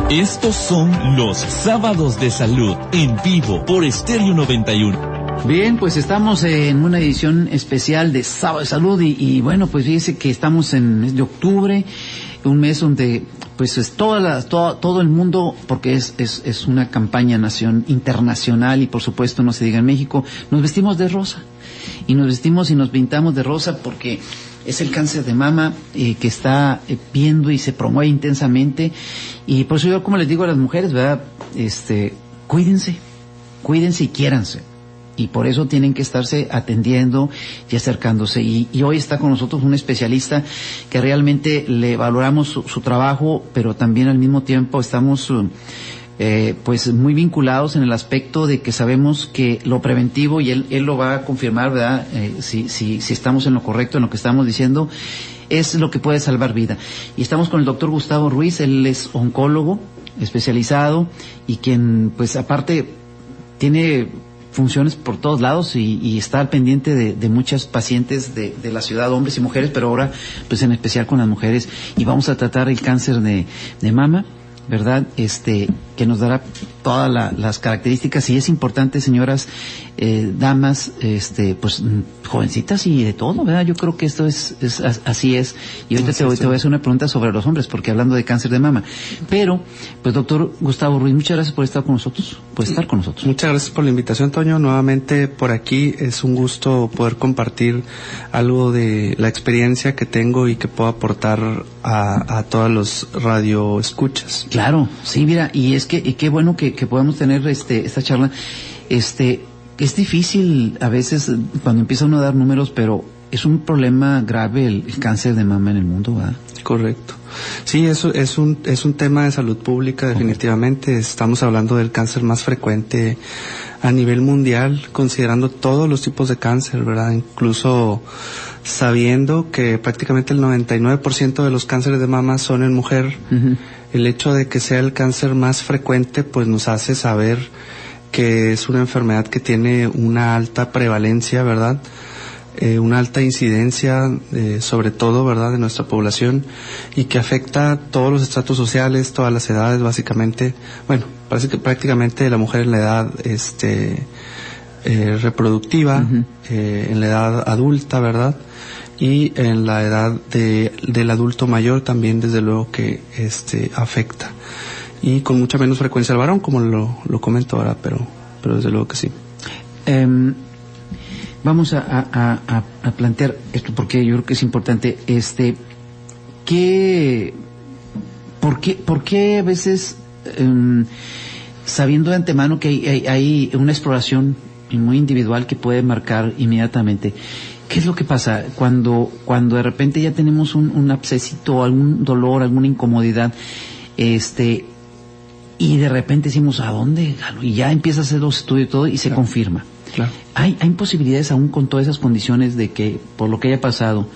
Estos son los Sábados de Salud en vivo por Estéreo 91. Bien, pues estamos en una edición especial de Sábado de Salud y bueno, pues fíjese que estamos en el mes de octubre, un mes donde pues es todo el mundo, porque es una campaña internacional y por supuesto no se diga en México, nos vestimos de rosa y nos vestimos y nos pintamos de rosa porque es el cáncer de mama que está viendo y se promueve intensamente, y por eso yo, como les digo a las mujeres, ¿verdad? Cuídense y quiéranse, y por eso tienen que estarse atendiendo y acercándose, y hoy está con nosotros un especialista que realmente le valoramos su trabajo, pero también al mismo tiempo estamos pues muy vinculados en el aspecto de que sabemos que lo preventivo, y él lo va a confirmar, ¿verdad? Si estamos en lo correcto, en lo que estamos diciendo, es lo que puede salvar vida. Y estamos con el doctor Gustavo Ruiz, él es oncólogo especializado y quien pues aparte tiene funciones por todos lados y está al pendiente de muchas pacientes de la ciudad, hombres y mujeres, pero ahora pues en especial con las mujeres, y vamos a tratar el cáncer de mama, ¿verdad? Que nos dará todas las características, y es importante, señoras, damas, pues jovencitas y de todo, ¿verdad? Yo creo que esto es así es. Y ahorita te voy a hacer una pregunta sobre los hombres, porque hablando de cáncer de mama. Pero, pues doctor Gustavo Ruiz, muchas gracias por estar con nosotros, Muchas gracias por la invitación, Toño. Nuevamente por aquí es un gusto poder compartir algo de la experiencia que tengo y que puedo aportar a todos los radioescuchas. Claro, sí, mira, y es que qué bueno que podamos tener esta charla. Es difícil a veces cuando empieza uno a dar números, pero es un problema grave el cáncer de mama en el mundo, ¿verdad? Correcto. Sí, eso es un tema de salud pública, definitivamente. Okay. Estamos hablando del cáncer más frecuente a nivel mundial, considerando todos los tipos de cáncer, ¿verdad? Incluso sabiendo que prácticamente el 99% de los cánceres de mama son en mujer. Uh-huh. El hecho de que sea el cáncer más frecuente, pues nos hace saber que es una enfermedad que tiene una alta prevalencia, ¿verdad? Una alta incidencia, sobre todo, ¿verdad?, de nuestra población, y que afecta a todos los estratos sociales, todas las edades, básicamente. Bueno, parece que prácticamente la mujer en la edad reproductiva, uh-huh, en la edad adulta, ¿verdad?, y en la edad del adulto mayor también, desde luego que afecta, y con mucha menos frecuencia al varón, como lo comento ahora, pero desde luego que sí. Vamos a plantear esto porque yo creo que es importante. ¿Por qué a veces, sabiendo de antemano que hay una exploración muy individual que puede marcar inmediatamente, qué es lo que pasa cuando de repente ya tenemos un abscesito, algún dolor, alguna incomodidad, y de repente decimos, ¿a dónde? Y ya empieza a hacer los estudios y todo, y se confirma? Claro. ¿Hay posibilidades aún con todas esas condiciones de que, por lo que haya pasado,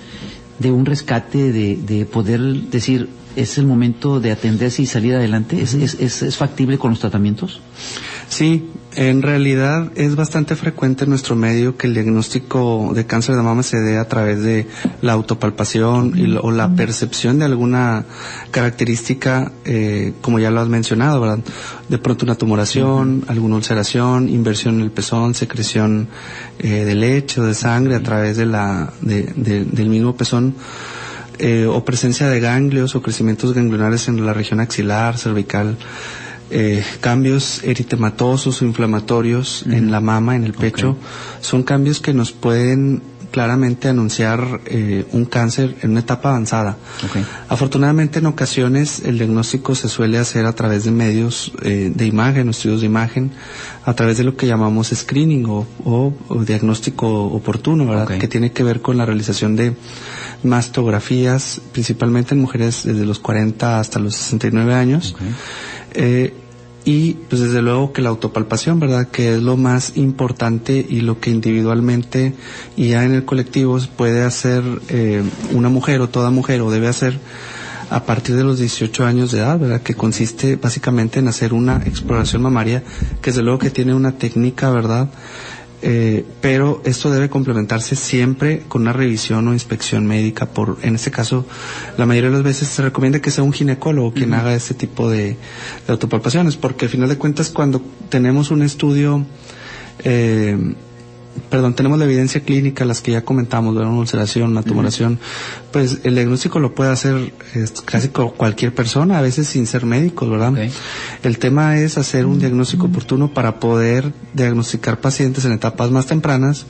de un rescate, de poder decir, es el momento de atenderse y salir adelante? ¿Es factible con los tratamientos? Sí, en realidad es bastante frecuente en nuestro medio que el diagnóstico de cáncer de mama se dé a través de la autopalpación o la percepción de alguna característica, como ya lo has mencionado, ¿verdad? De pronto una tumoración, uh-huh, alguna ulceración, inversión en el pezón, secreción de leche o de sangre a través del mismo pezón, o presencia de ganglios o crecimientos ganglionares en la región axilar, cervical. Cambios eritematosos o inflamatorios, uh-huh, en la mama, en el pecho, okay, son cambios que nos pueden claramente anunciar un cáncer en una etapa avanzada. Okay. Afortunadamente, en ocasiones el diagnóstico se suele hacer a través de medios de imagen, estudios de imagen, a través de lo que llamamos screening o diagnóstico oportuno, ¿verdad? Okay. Que tiene que ver con la realización de mastografías, principalmente en mujeres desde los 40 hasta los 69 años. Okay. Y pues desde luego que la autopalpación, ¿verdad?, que es lo más importante y lo que individualmente y ya en el colectivo puede hacer una mujer o toda mujer, o debe hacer a partir de los 18 años de edad, ¿verdad?, que consiste básicamente en hacer una exploración mamaria, que desde luego que tiene una técnica, ¿verdad?, pero esto debe complementarse siempre con una revisión o inspección médica. En este caso, la mayoría de las veces se recomienda que sea un ginecólogo quien haga este tipo de autopalpaciones, porque al final de cuentas, cuando tenemos un estudio, tenemos la evidencia clínica, las que ya comentamos, una ulceración, una tumoración, pues el diagnóstico lo puede hacer casi cualquier persona, a veces sin ser médicos, ¿verdad? Okay. El tema es hacer un diagnóstico oportuno para poder diagnosticar pacientes en etapas más tempranas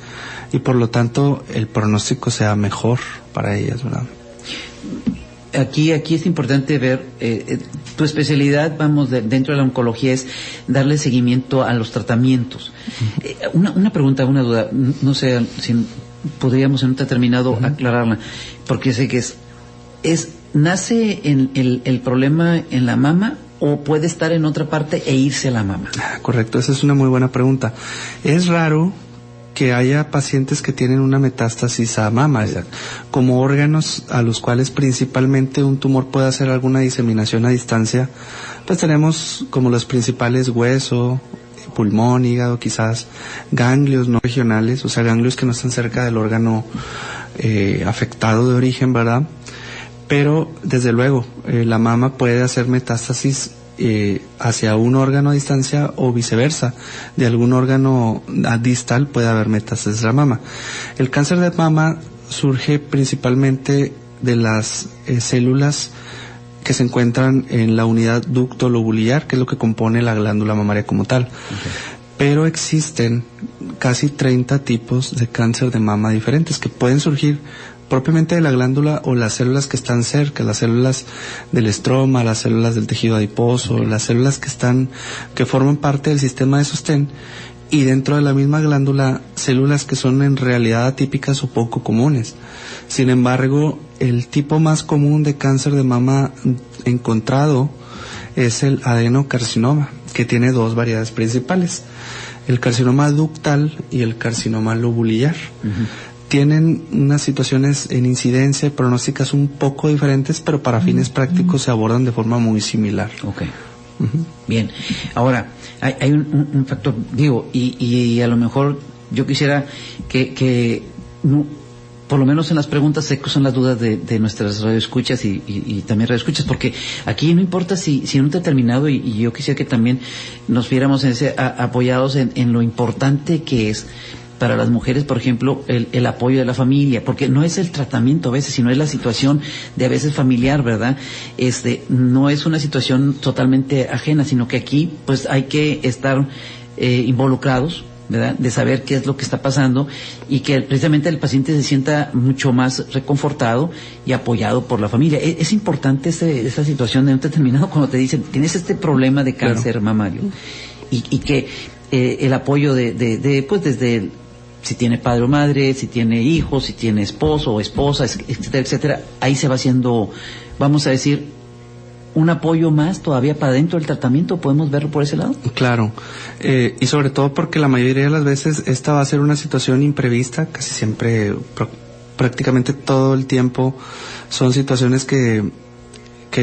y por lo tanto el pronóstico sea mejor para ellas, ¿verdad? Aquí es importante ver, tu especialidad, dentro de la oncología es darle seguimiento a los tratamientos. Una pregunta, una duda, no sé si podríamos en un determinado aclararla, porque sé que ¿nace el problema en la mama o puede estar en otra parte e irse a la mama? Correcto, esa es una muy buena pregunta. Es raro que haya pacientes que tienen una metástasis a mama, como órganos a los cuales principalmente un tumor puede hacer alguna diseminación a distancia. Pues tenemos como los principales hueso, pulmón, hígado, quizás ganglios no regionales, o sea, ganglios que no están cerca del órgano afectado de origen, ¿verdad? Pero desde luego la mama puede hacer metástasis hacia un órgano a distancia o viceversa, de algún órgano distal puede haber metástasis de la mama. El cáncer de mama surge principalmente de las células que se encuentran en la unidad ducto lobulillar, que es lo que compone la glándula mamaria como tal. Pero existen casi 30 tipos de cáncer de mama diferentes que pueden surgir propiamente de la glándula o las células que están cerca, las células del estroma, las células del tejido adiposo, las células que forman parte del sistema de sostén, y dentro de la misma glándula, células que son en realidad atípicas o poco comunes. Sin embargo, el tipo más común de cáncer de mama encontrado es el adenocarcinoma, que tiene dos variedades principales: el carcinoma ductal y el carcinoma lobulillar. Tienen unas situaciones en incidencia y pronósticas un poco diferentes, pero para fines prácticos se abordan de forma muy similar. Okay. Bien. Ahora, hay un factor, y a lo mejor yo quisiera que por lo menos en las preguntas, sé que son las dudas de nuestras radioescuchas y también radioescuchas, porque aquí no importa si en un determinado, y yo quisiera que también nos viéramos apoyados en lo importante que es para las mujeres, por ejemplo, el apoyo de la familia, porque no es el tratamiento a veces, sino es la situación de a veces familiar, ¿verdad? No es una situación totalmente ajena, sino que aquí pues hay que estar involucrados, ¿verdad? De saber qué es lo que está pasando y que precisamente el paciente se sienta mucho más reconfortado y apoyado por la familia. Es importante esa situación de un determinado cuando te dicen, tienes este problema de cáncer mamario, y que el apoyo pues desde si tiene padre o madre, si tiene hijos, si tiene esposo o esposa, etcétera, etcétera, ahí se va haciendo, vamos a decir, un apoyo más todavía para dentro del tratamiento. ¿Podemos verlo por ese lado? Claro, y sobre todo porque la mayoría de las veces esta va a ser una situación imprevista, casi siempre, prácticamente todo el tiempo, son situaciones que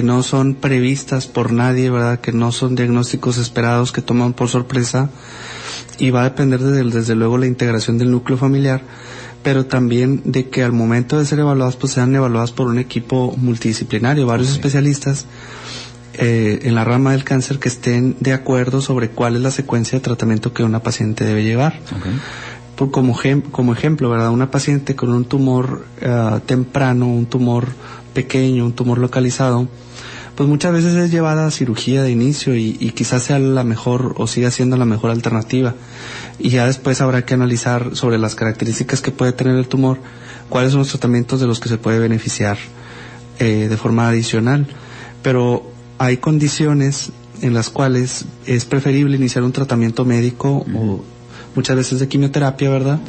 no son previstas por nadie, ¿verdad? Que no son diagnósticos esperados, que toman por sorpresa, y va a depender desde luego la integración del núcleo familiar, pero también de que al momento de ser evaluadas, pues sean evaluadas por un equipo multidisciplinario, varios especialistas en la rama del cáncer que estén de acuerdo sobre cuál es la secuencia de tratamiento que una paciente debe llevar. Como ejemplo, ¿verdad? Una paciente con un tumor temprano, un tumor pequeño, un tumor localizado, pues muchas veces es llevada a cirugía de inicio y quizás sea la mejor o siga siendo la mejor alternativa, y ya después habrá que analizar sobre las características que puede tener el tumor, cuáles son los tratamientos de los que se puede beneficiar de forma adicional. Pero hay condiciones en las cuales es preferible iniciar un tratamiento médico o muchas veces de quimioterapia, ¿verdad?,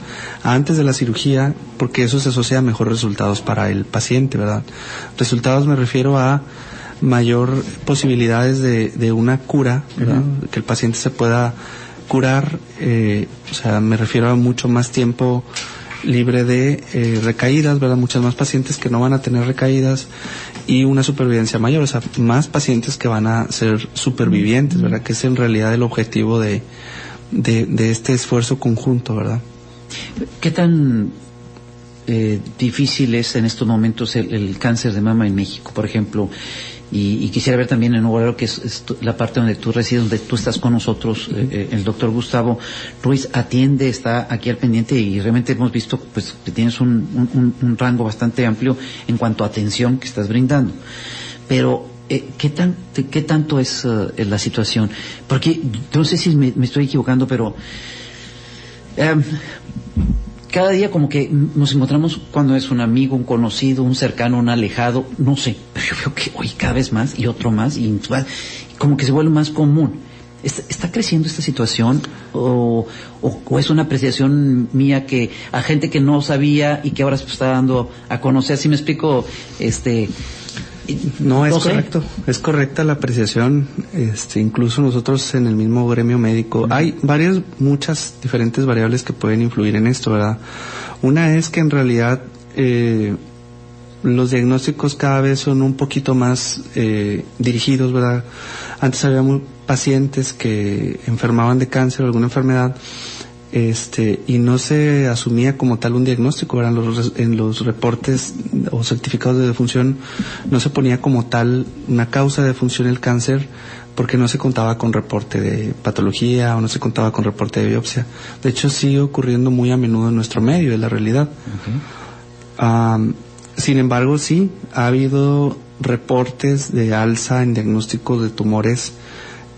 antes de la cirugía, porque eso se asocia a mejores resultados para el paciente, ¿verdad? Resultados me refiero a mayor posibilidades de una cura, ¿verdad? Que el paciente se pueda curar, o sea, me refiero a mucho más tiempo libre de recaídas, ¿verdad? Muchas más pacientes que no van a tener recaídas y una supervivencia mayor, o sea, más pacientes que van a ser supervivientes, ¿verdad? Que es en realidad el objetivo de este esfuerzo conjunto, ¿verdad? ¿Qué tan difícil es en estos momentos el cáncer de mama en México, por ejemplo? Y quisiera ver también en Nuevo Laredo, que es la parte donde tú resides, donde tú estás con nosotros. El doctor Gustavo Ruiz atiende, está aquí al pendiente, y realmente hemos visto pues que tienes un rango bastante amplio en cuanto a atención que estás brindando. Pero ¿qué tanto es la situación? Porque no sé si me estoy equivocando, pero cada día como que nos encontramos cuando es un amigo, un conocido, un cercano, un alejado, no sé, pero yo veo que hoy cada vez más y otro más, y como que se vuelve más común. ¿Está creciendo esta situación o es una apreciación mía que a gente que no sabía y que ahora se está dando a conocer? ¿Sí me explico? No, es correcto, es correcta la apreciación. Incluso nosotros en el mismo gremio médico hay muchas diferentes variables que pueden influir en esto, ¿verdad? Una es que en realidad los diagnósticos cada vez son un poquito más dirigidos, ¿verdad? Antes había pacientes que enfermaban de cáncer o alguna enfermedad, y no se asumía como tal un diagnóstico, ¿verdad? En los reportes o certificados de defunción no se ponía como tal una causa de defunción el cáncer, porque no se contaba con reporte de patología o no se contaba con reporte de biopsia. De hecho, sigue ocurriendo muy a menudo en nuestro medio, es la realidad. Okay. Sin embargo, sí, ha habido reportes de alza en diagnósticos de tumores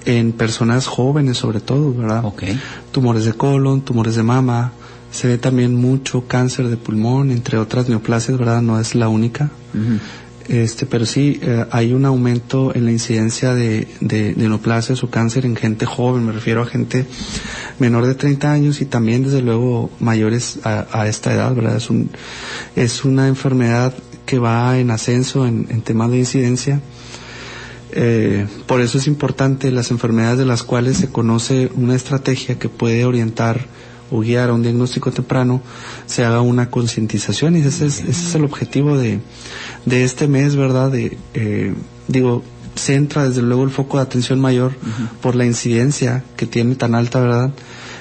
en personas jóvenes, sobre todo, ¿verdad? Okay. Tumores de colon, tumores de mama, se ve también mucho cáncer de pulmón, entre otras neoplasias, ¿verdad? No es la única. Pero sí, hay un aumento en la incidencia de neoplasias o cáncer en gente joven, me refiero a gente menor de 30 años y también, desde luego, mayores a esta edad, ¿verdad? Es una enfermedad que va en ascenso en temas de incidencia. Por eso es importante las enfermedades de las cuales se conoce una estrategia que puede orientar o guiar a un diagnóstico temprano, se haga una concientización, y ese es el objetivo de este mes, ¿verdad? Centra desde luego el foco de atención mayor por la incidencia que tiene tan alta, ¿verdad?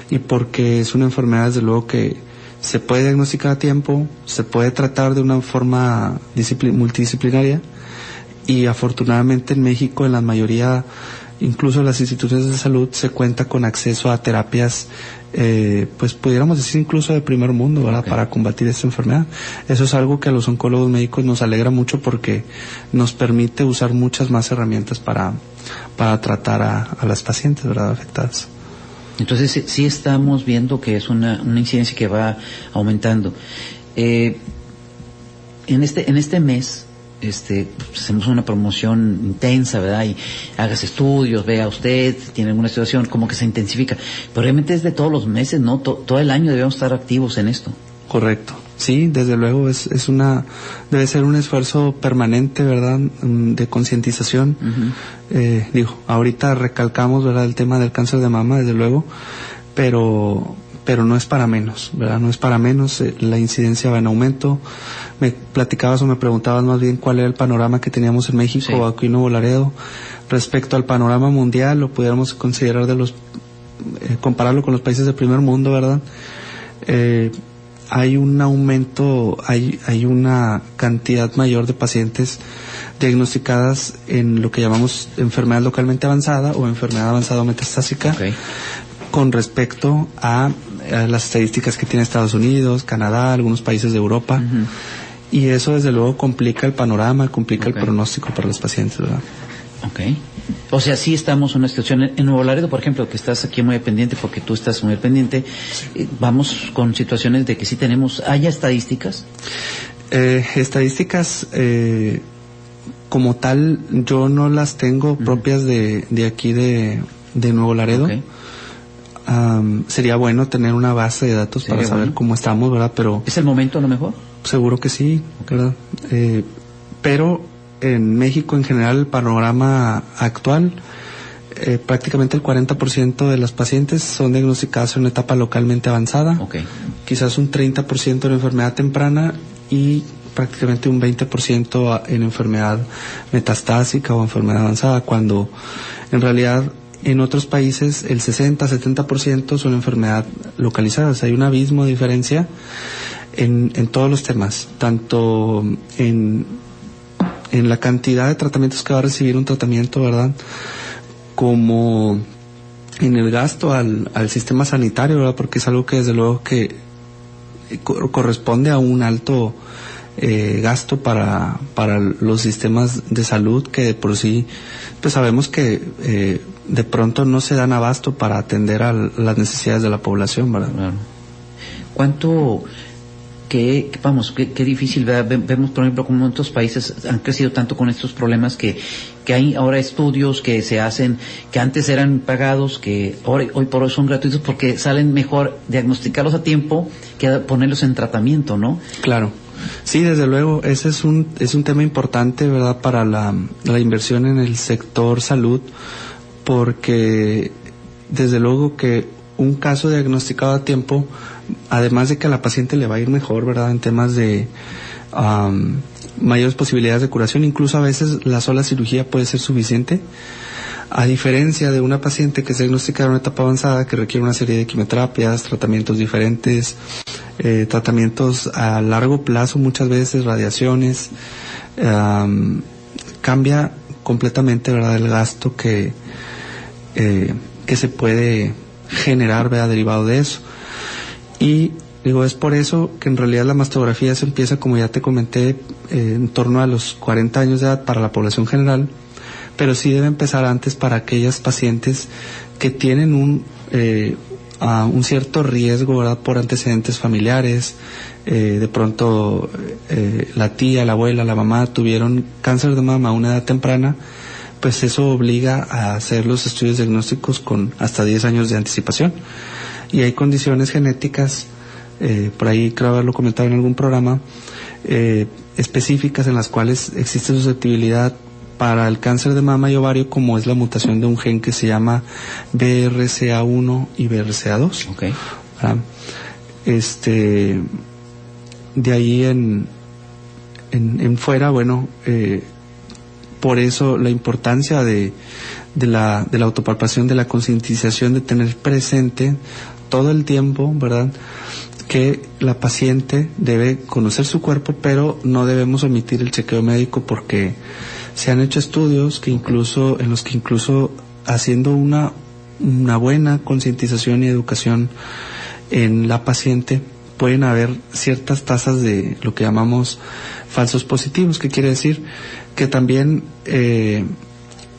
Y porque es una enfermedad desde luego que se puede diagnosticar a tiempo, se puede tratar de una forma multidisciplinaria. Y afortunadamente en México, en la mayoría, incluso en las instituciones de salud, se cuenta con acceso a terapias, pues pudiéramos decir incluso de primer mundo, ¿verdad? Okay. Para combatir esta enfermedad. Eso es algo que a los oncólogos médicos nos alegra mucho, porque nos permite usar muchas más herramientas para tratar a las pacientes, ¿verdad? Afectadas. Entonces sí estamos viendo que es una incidencia que va aumentando. En este mes hacemos una promoción intensa, ¿verdad? Y hagas estudios, vea usted, tiene alguna situación, como que se intensifica. Pero realmente es de todos los meses, ¿no? Todo el año debemos estar activos en esto. Correcto. Sí, desde luego debe ser un esfuerzo permanente, ¿verdad? De concientización. Ahorita recalcamos, ¿verdad? El tema del cáncer de mama, desde luego, pero no es para menos, ¿verdad? No es para menos, la incidencia va en aumento. Me platicabas o me preguntabas más bien cuál era el panorama que teníamos en México, sí, o aquí en Nuevo Laredo. Respecto al panorama mundial, lo pudiéramos considerar compararlo con los países del primer mundo, ¿verdad? Hay un aumento, hay una cantidad mayor de pacientes diagnosticadas en lo que llamamos enfermedad localmente avanzada o enfermedad avanzada o metastásica. Okay. Con respecto a las estadísticas que tiene Estados Unidos, Canadá, algunos países de Europa. Y eso desde luego complica el panorama, complica el pronóstico para los pacientes, ¿verdad? Okay. O sea, sí estamos en una situación en Nuevo Laredo, por ejemplo, que estás aquí muy pendiente, porque tú estás muy pendiente. Sí. Vamos con situaciones de que sí tenemos, ¿hay estadísticas? Estadísticas como tal, yo no las tengo propias de aquí de Nuevo Laredo. Okay. Sería bueno tener una base de datos para saber cómo estamos, ¿verdad? Pero ¿es el momento a lo mejor? Seguro que sí, ¿verdad? Pero en México en general, el panorama actual, prácticamente el 40% de las pacientes son diagnosticadas en una etapa localmente avanzada. Okay. Quizás un 30% en enfermedad temprana y prácticamente un 20% en enfermedad metastásica o enfermedad avanzada, cuando en realidad en otros países el 60-70% son enfermedad localizadas. Hay un abismo de diferencia en todos los temas, tanto en la cantidad de tratamientos que va a recibir un tratamiento, ¿verdad?, como en el gasto al sistema sanitario, ¿verdad?, porque es algo que desde luego que corresponde a un alto gasto para los sistemas de salud, que de por sí pues sabemos que de pronto no se dan abasto para atender a las necesidades de la población, ¿verdad? Claro. ¿Cuánto, qué difícil, ¿verdad? Vemos, por ejemplo, como en otros países han crecido tanto con estos problemas que hay ahora estudios que se hacen, que antes eran pagados, que hoy por hoy son gratuitos porque salen mejor diagnosticarlos a tiempo que ponerlos en tratamiento, ¿no? Claro. Sí, desde luego, ese es un tema importante, ¿verdad?, para la inversión en el sector salud, porque desde luego que un caso diagnosticado a tiempo, además de que a la paciente le va a ir mejor, ¿verdad?, en temas de mayores posibilidades de curación, incluso a veces la sola cirugía puede ser suficiente, a diferencia de una paciente que se diagnostica en una etapa avanzada que requiere una serie de quimioterapias, tratamientos diferentes, tratamientos a largo plazo, muchas veces radiaciones, cambia completamente, ¿verdad?, el gasto que se puede generar, ¿verdad?, derivado de eso. Y digo, es por eso que en realidad la mastografía se empieza, como ya te comenté, en torno a los 40 años de edad para la población general, pero sí debe empezar antes para aquellas pacientes que tienen un cierto riesgo, ¿verdad?, por antecedentes familiares, de pronto la tía, la abuela, la mamá tuvieron cáncer de mama a una edad temprana, pues eso obliga a hacer los estudios diagnósticos con hasta 10 años de anticipación. Y hay condiciones genéticas, por ahí creo haberlo comentado en algún programa, específicas en las cuales existe susceptibilidad para el cáncer de mama y ovario, como es la mutación de un gen que se llama BRCA1 y BRCA2. Okay. De ahí en fuera, bueno, por eso la importancia de la autopalpación, de la concientización, de tener presente todo el tiempo, ¿verdad?, que la paciente debe conocer su cuerpo, pero no debemos omitir el chequeo médico, porque se han hecho estudios que incluso haciendo una buena concientización y educación en la paciente, pueden haber ciertas tasas de lo que llamamos falsos positivos, que quiere decir que también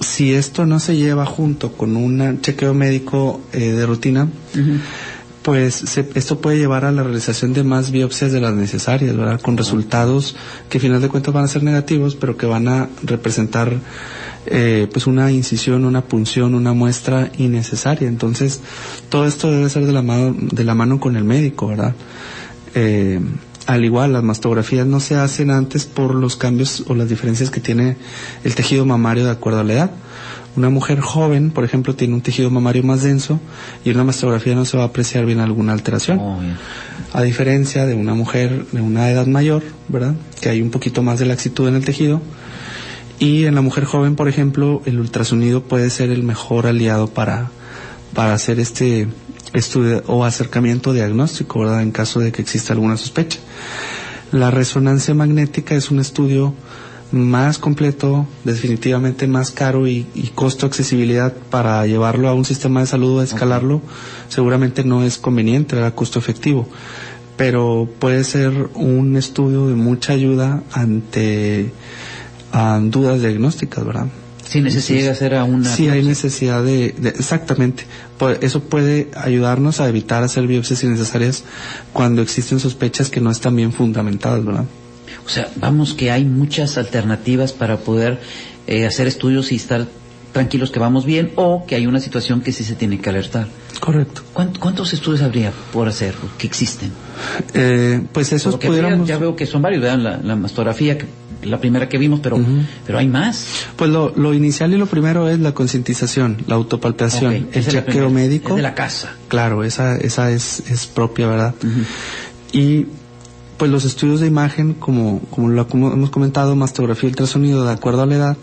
si esto no se lleva junto con un chequeo médico de rutina, uh-huh, pues esto puede llevar a la realización de más biopsias de las necesarias, ¿verdad?, con resultados que al final de cuentas van a ser negativos, pero que van a representar pues una incisión, una punción, una muestra innecesaria. Entonces todo esto debe ser de la mano con el médico, ¿verdad? Al igual, las mastografías no se hacen antes por los cambios o las diferencias que tiene el tejido mamario de acuerdo a la edad. Una mujer joven, por ejemplo, tiene un tejido mamario más denso y en una mastografía no se va a apreciar bien alguna alteración. A diferencia de una mujer de una edad mayor, ¿verdad?, que hay un poquito más de laxitud en el tejido. Y en la mujer joven, por ejemplo, el ultrasonido puede ser el mejor aliado para hacer este estudio o acercamiento diagnóstico, ¿verdad?, en caso de que exista alguna sospecha. La resonancia magnética es un estudio más completo, definitivamente más caro y costo accesibilidad para llevarlo a un sistema de salud o escalarlo, seguramente no es conveniente, ¿verdad?, costo efectivo, pero puede ser un estudio de mucha ayuda ante dudas diagnósticas, ¿verdad? Sin necesidad de hacer a una... Sí, hay necesidad de exactamente. Eso puede ayudarnos a evitar hacer biopsias innecesarias cuando existen sospechas que no están bien fundamentadas, ¿verdad? O sea, vamos, que hay muchas alternativas para poder hacer estudios y estar tranquilos que vamos bien, o que hay una situación que sí se tiene que alertar. Correcto. ¿Cuántos estudios habría por hacer, que existen? Pues esos porque pudiéramos... ya veo que son varios, ¿verdad? La mastografía, que la primera que vimos, pero uh-huh, pero hay más. Pues lo inicial y lo primero es la concientización, la autopalpación, okay, el chequeo médico. Es de la casa. Claro, esa es propia, ¿verdad? Uh-huh. Y pues los estudios de imagen, como hemos comentado, mastografía y ultrasonido de acuerdo a la edad,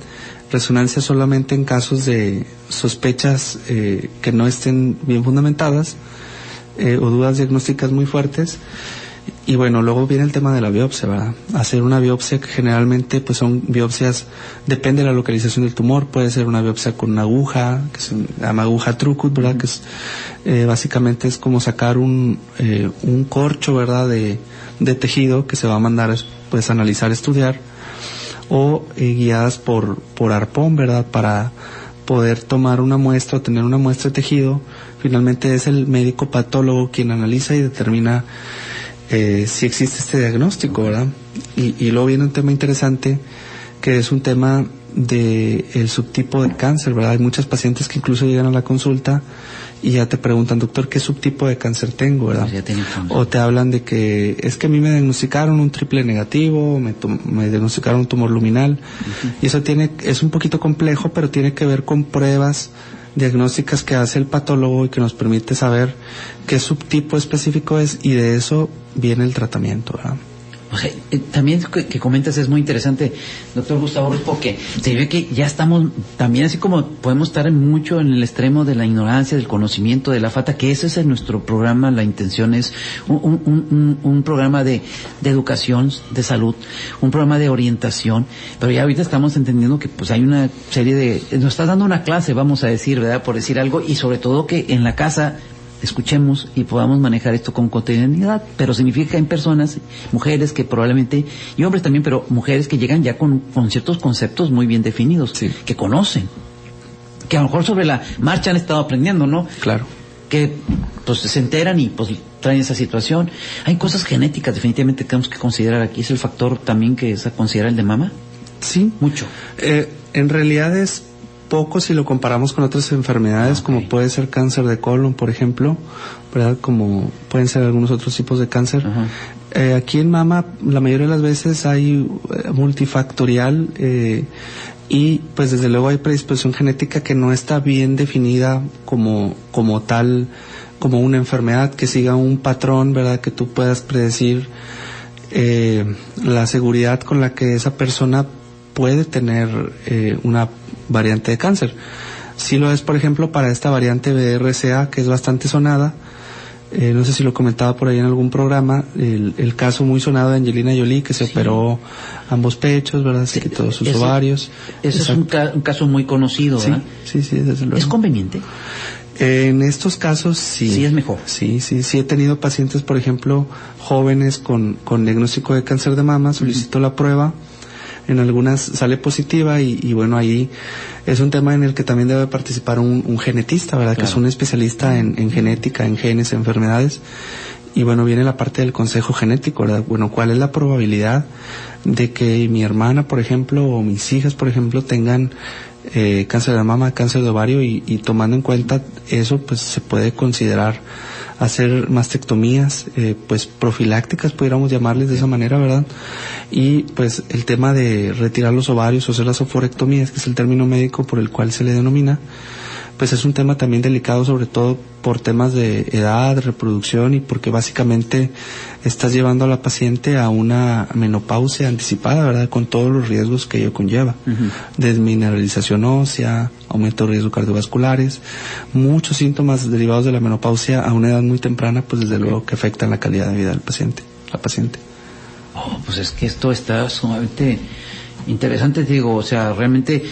resonancia solamente en casos de sospechas que no estén bien fundamentadas o dudas diagnósticas muy fuertes. Y bueno, luego viene el tema de la biopsia, ¿verdad? Hacer una biopsia que generalmente pues son biopsias, depende de la localización del tumor, puede ser una biopsia con una aguja, que se llama aguja Trucut, ¿verdad? Que es, básicamente es como sacar un corcho, ¿verdad? De tejido que se va a mandar pues a analizar, estudiar, o guiadas por arpón, ¿verdad? Para poder tomar una muestra o tener una muestra de tejido. Finalmente es el médico patólogo quien analiza y determina si existe este diagnóstico, ¿verdad? Y luego viene un tema interesante, que es un tema de el subtipo de cáncer, ¿verdad? Hay muchas pacientes que incluso llegan a la consulta y ya te preguntan, doctor, ¿qué subtipo de cáncer tengo, verdad? O te hablan de que es que a mí me diagnosticaron un triple negativo, me diagnosticaron un tumor luminal, y eso es un poquito complejo, pero tiene que ver con pruebas diagnósticas que hace el patólogo y que nos permite saber qué subtipo específico es, y de eso viene el tratamiento, ¿verdad? O sea, también que comentas es muy interesante, doctor Gustavo Ruiz, porque se ve que ya estamos también, así como podemos estar mucho en el extremo de la ignorancia, del conocimiento, de la falta, que ese es nuestro programa. La intención es un programa de educación, de salud, un programa de orientación, pero ya ahorita estamos entendiendo que pues hay una serie de, nos estás dando una clase, vamos a decir, ¿verdad?, por decir algo, y sobre todo que en la casa escuchemos y podamos manejar esto con cotidianidad, pero significa que hay personas, mujeres que probablemente, y hombres también, pero mujeres que llegan ya con ciertos conceptos muy bien definidos, sí, que conocen, que a lo mejor sobre la marcha han estado aprendiendo, ¿no? Claro. Que pues se enteran y pues traen esa situación. Hay cosas genéticas definitivamente que tenemos que considerar aquí. ¿Es el factor también que se considera el de mama? Sí. Mucho. En realidad es poco si lo comparamos con otras enfermedades, como puede ser cáncer de colon, por ejemplo, ¿verdad? Como pueden ser algunos otros tipos de cáncer. Aquí en mama, la mayoría de las veces hay multifactorial, y pues desde luego hay predisposición genética que no está bien definida como tal, como una enfermedad que siga un patrón, ¿verdad? Que tú puedas predecir la seguridad con la que esa persona puede tener una variante de cáncer. Sí lo es, por ejemplo, para esta variante BRCA, que es bastante sonada. No sé si lo comentaba por ahí en algún programa, el caso muy sonado de Angelina Jolie, que se operó ambos pechos, ¿verdad? Se quitó sus ovarios. Ese es un caso muy conocido, ¿verdad? Sí, desde luego. ¿Es conveniente? En estos casos sí. Sí, es mejor. Sí, he tenido pacientes, por ejemplo, jóvenes con diagnóstico de cáncer de mama, solicito la prueba. En algunas sale positiva y bueno, ahí es un tema en el que también debe participar un genetista, ¿verdad? Claro. Que es un especialista en genética, en genes, enfermedades. Y bueno, viene la parte del consejo genético, ¿verdad? Bueno, ¿cuál es la probabilidad de que mi hermana, por ejemplo, o mis hijas, por ejemplo, tengan cáncer de mama, cáncer de ovario? Y tomando en cuenta eso, pues se puede considerar hacer mastectomías, pues profilácticas, pudiéramos llamarles de esa manera, ¿verdad? Y pues el tema de retirar los ovarios o hacer las oforectomías, que es el término médico por el cual se le denomina, pues es un tema también delicado, sobre todo por temas de edad, reproducción, y porque básicamente estás llevando a la paciente a una menopausia anticipada, ¿verdad? Con todos los riesgos que ello conlleva. Desmineralización ósea, aumento de riesgos cardiovasculares, muchos síntomas derivados de la menopausia a una edad muy temprana, pues desde luego que afectan la calidad de vida del paciente, la paciente. Oh, pues es que esto está sumamente interesante, digo, o sea, realmente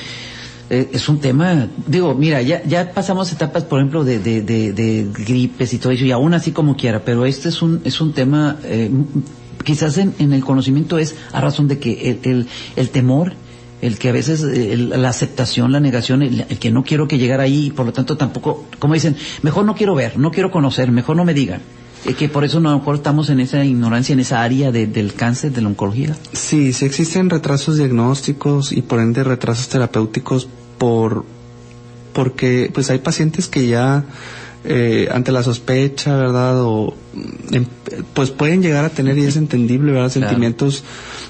es un tema, digo, mira, ya pasamos etapas, por ejemplo, de gripes y todo eso, y aún así como quiera, pero este es un tema, quizás en el conocimiento es a razón de que el temor, el que a veces la aceptación, la negación, el que no quiero que llegara ahí, y por lo tanto tampoco, como dicen, mejor no quiero ver, no quiero conocer, mejor no me digan. Que por eso a lo mejor estamos en esa ignorancia, en esa área del cáncer, de la oncología. Sí existen retrasos diagnósticos y por ende retrasos terapéuticos porque pues hay pacientes que ya ante la sospecha, ¿verdad? O pues pueden llegar a tener, y es entendible, ¿verdad? Claro. Sentimientos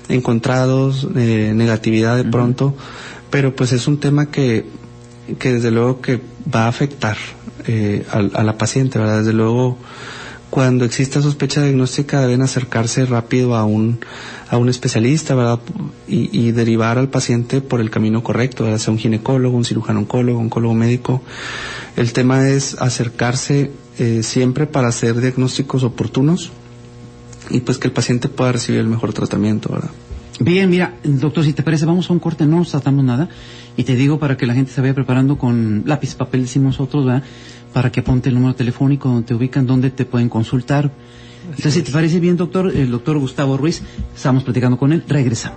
encontrados, negatividad de pronto, pero pues es un tema que desde luego que va a afectar a la paciente, ¿verdad? Desde luego, cuando exista sospecha diagnóstica deben acercarse rápido a un especialista, ¿verdad? Y derivar al paciente por el camino correcto, ¿verdad? Sea un ginecólogo, un cirujano oncólogo, oncólogo médico. El tema es acercarse siempre para hacer diagnósticos oportunos y pues que el paciente pueda recibir el mejor tratamiento, ¿verdad? Bien, mira, doctor, si te parece, vamos a un corte, no nos tratamos nada, y te digo para que la gente se vaya preparando con lápiz, papel, decimos nosotros, ¿verdad? Para que apunte el número telefónico donde te ubican, donde te pueden consultar. Entonces, si te parece bien, doctor, el doctor Gustavo Ruiz, estamos platicando con él, regresa.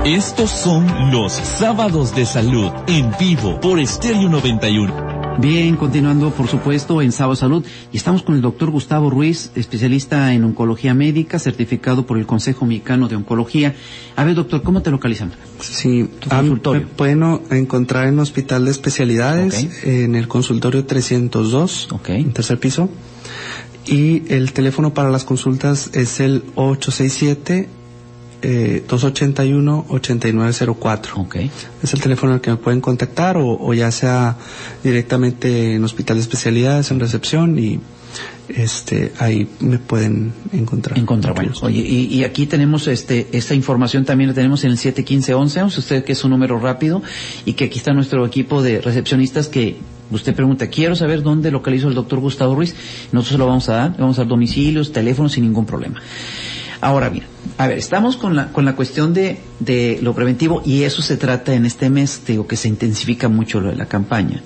Estos son los Sábados de Salud en vivo por Estéreo 91. Bien, continuando, por supuesto, en Sábado Salud, y estamos con el doctor Gustavo Ruiz, especialista en oncología médica, certificado por el Consejo Mexicano de Oncología. A ver, doctor, ¿cómo te localizan? Sí, Tu consultorio. me pueden encontrar en Hospital de Especialidades, en el consultorio 302, en tercer piso, y el teléfono para las consultas es el 867-281-8904. Es el teléfono al que me pueden contactar o ya sea directamente en Hospital de Especialidades, en recepción, y ahí me pueden encontrar. Bueno, oye, y aquí tenemos esta información también la tenemos en el 715-1111, usted que es un número rápido, y que aquí está nuestro equipo de recepcionistas que usted pregunta, quiero saber dónde localizo al doctor Gustavo Ruiz, nosotros lo vamos a dar, vamos a dar domicilios, teléfonos sin ningún problema. Ahora bien, a ver, estamos con la cuestión de lo preventivo, y eso se trata en este mes, digo que se intensifica mucho lo de la campaña.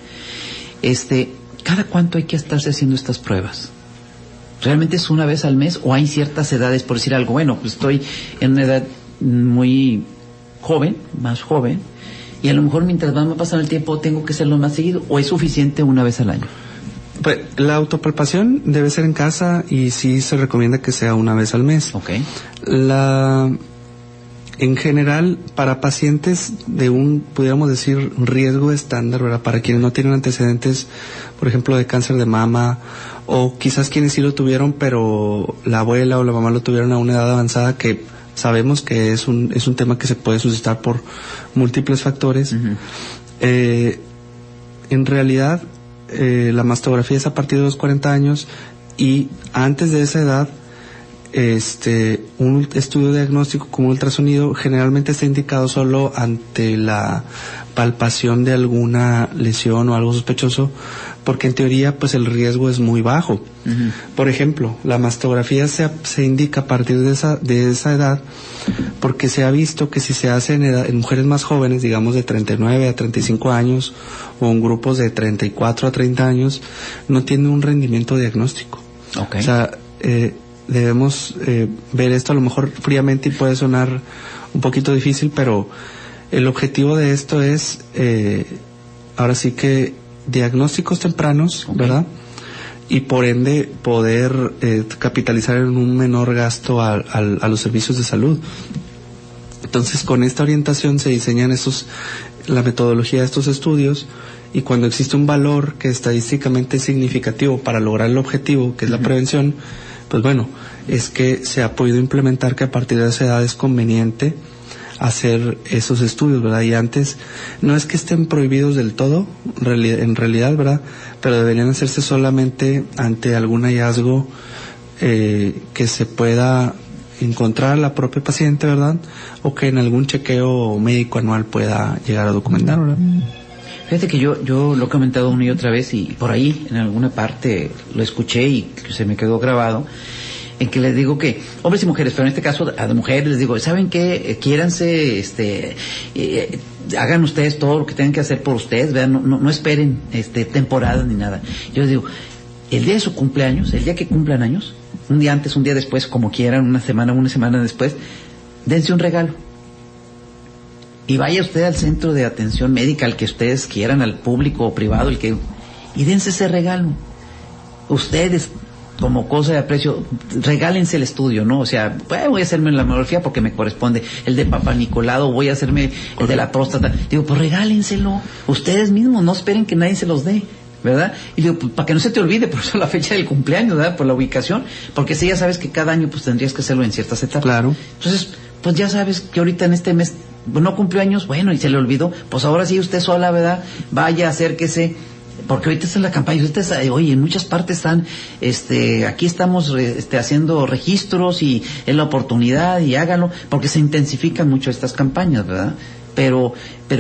¿Cada cuánto hay que estarse haciendo estas pruebas? ¿Realmente es una vez al mes o hay ciertas edades, por decir algo? Bueno, pues estoy en una edad muy joven, más joven, y a lo mejor mientras más me pasa el tiempo tengo que hacerlo más seguido, ¿o es suficiente una vez al año? Pues, la autopalpación debe ser en casa y sí se recomienda que sea una vez al mes. En general, para pacientes de pudiéramos decir, riesgo estándar, ¿verdad? Para quienes no tienen antecedentes, por ejemplo, de cáncer de mama, o quizás quienes sí lo tuvieron, pero la abuela o la mamá lo tuvieron a una edad avanzada, que sabemos que es un tema que se puede suscitar por múltiples factores. En realidad, la mastografía es a partir de los 40 años, y antes de esa edad, un estudio diagnóstico como ultrasonido generalmente está indicado solo ante la palpación de alguna lesión o algo sospechoso, porque en teoría pues el riesgo es muy bajo. Por ejemplo, la mastografía se indica a partir de esa edad, porque se ha visto que si se hace en mujeres más jóvenes, digamos de 39 a 35 años, o en grupos de 34 a 30 años, no tiene un rendimiento diagnóstico. O sea, debemos ver esto a lo mejor fríamente y puede sonar un poquito difícil, pero el objetivo de esto es ahora sí que diagnósticos tempranos, ¿verdad? Y por ende poder capitalizar en un menor gasto a los servicios de salud. Entonces, con esta orientación se diseñan la metodología de estos estudios, y cuando existe un valor que estadísticamente es significativo para lograr el objetivo, que es la prevención, pues bueno, es que se ha podido implementar que a partir de esa edad es conveniente hacer esos estudios, ¿verdad? Y antes, no es que estén prohibidos del todo, en realidad, ¿verdad? Pero deberían hacerse solamente ante algún hallazgo que se pueda encontrar la propia paciente, ¿verdad? O que en algún chequeo médico anual pueda llegar a documentar, ¿verdad? Fíjate que yo lo he comentado una y otra vez, y por ahí en alguna parte lo escuché y se me quedó grabado, en que les digo que hombres y mujeres, pero en este caso a las mujeres les digo, ¿saben qué? Quiéranse, hagan ustedes todo lo que tengan que hacer por ustedes, vean, no esperen temporadas ni nada. Yo les digo, el día de su cumpleaños, el día que cumplan años, un día antes, un día después, como quieran, una semana después, dense un regalo. Y vaya usted al centro de atención médica, al que ustedes quieran, al público o privado, y dense ese regalo. Ustedes, como cosa de aprecio, regálense el estudio, ¿no? O sea, voy a hacerme la mamografía porque me corresponde, el de Papá Nicolau, voy a hacerme el de la próstata. Digo, pues regálenselo ustedes mismos, no esperen que nadie se los dé, ¿verdad? Y digo, pues, para que no se te olvide, por eso la fecha del cumpleaños, ¿verdad? Por la ubicación, porque si ya sabes que cada año pues tendrías que hacerlo en ciertas etapas. Claro. Entonces, pues ya sabes que ahorita en este mes no cumplió años, bueno, y se le olvidó, pues ahora sí usted sola, ¿verdad? Vaya, acérquese, porque ahorita es la campaña, oye, en muchas partes están, aquí estamos haciendo registros y es la oportunidad y háganlo, porque se intensifican mucho estas campañas, ¿verdad? Pero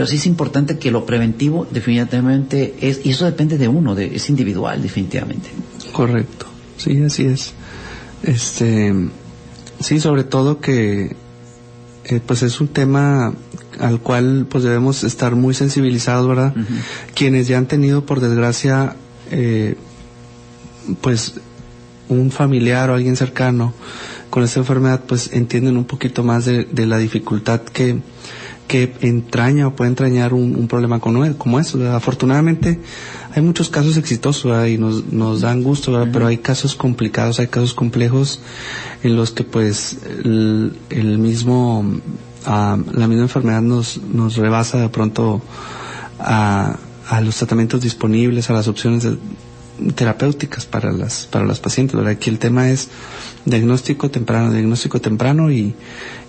sí es importante que lo preventivo definitivamente y eso depende de uno, es individual definitivamente. Correcto, sí, así es. Sí, sobre todo que pues es un tema al cual pues debemos estar muy sensibilizados, ¿verdad? Uh-huh. Quienes ya han tenido, por desgracia, pues un familiar o alguien cercano con esta enfermedad, pues entienden un poquito más de la dificultad que entraña o puede entrañar un problema como eso, ¿verdad? Afortunadamente hay muchos casos exitosos, ¿verdad? Y nos dan gusto, ¿verdad? Uh-huh. Pero hay casos complicados, hay casos complejos en los que pues la misma enfermedad nos rebasa de pronto a los tratamientos disponibles, a las opciones terapéuticas para las pacientes, ¿verdad? Aquí el tema es diagnóstico temprano y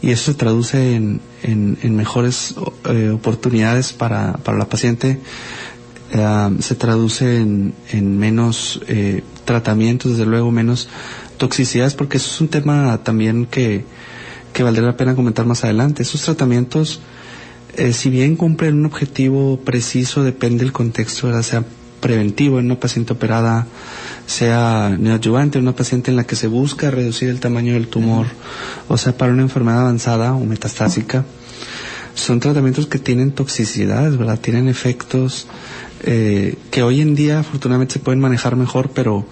eso se traduce en mejores oportunidades para la paciente, se traduce en menos tratamientos, desde luego menos toxicidades, porque eso es un tema también que valdría la pena comentar más adelante. Esos tratamientos, si bien cumplen un objetivo preciso, depende del contexto, ¿verdad? Sea preventivo en una paciente operada, sea neoadyuvante en una paciente en la que se busca reducir el tamaño del tumor, o sea, para una enfermedad avanzada o metastásica. Son tratamientos que tienen toxicidades, ¿verdad? Tienen efectos que hoy en día afortunadamente se pueden manejar mejor, pero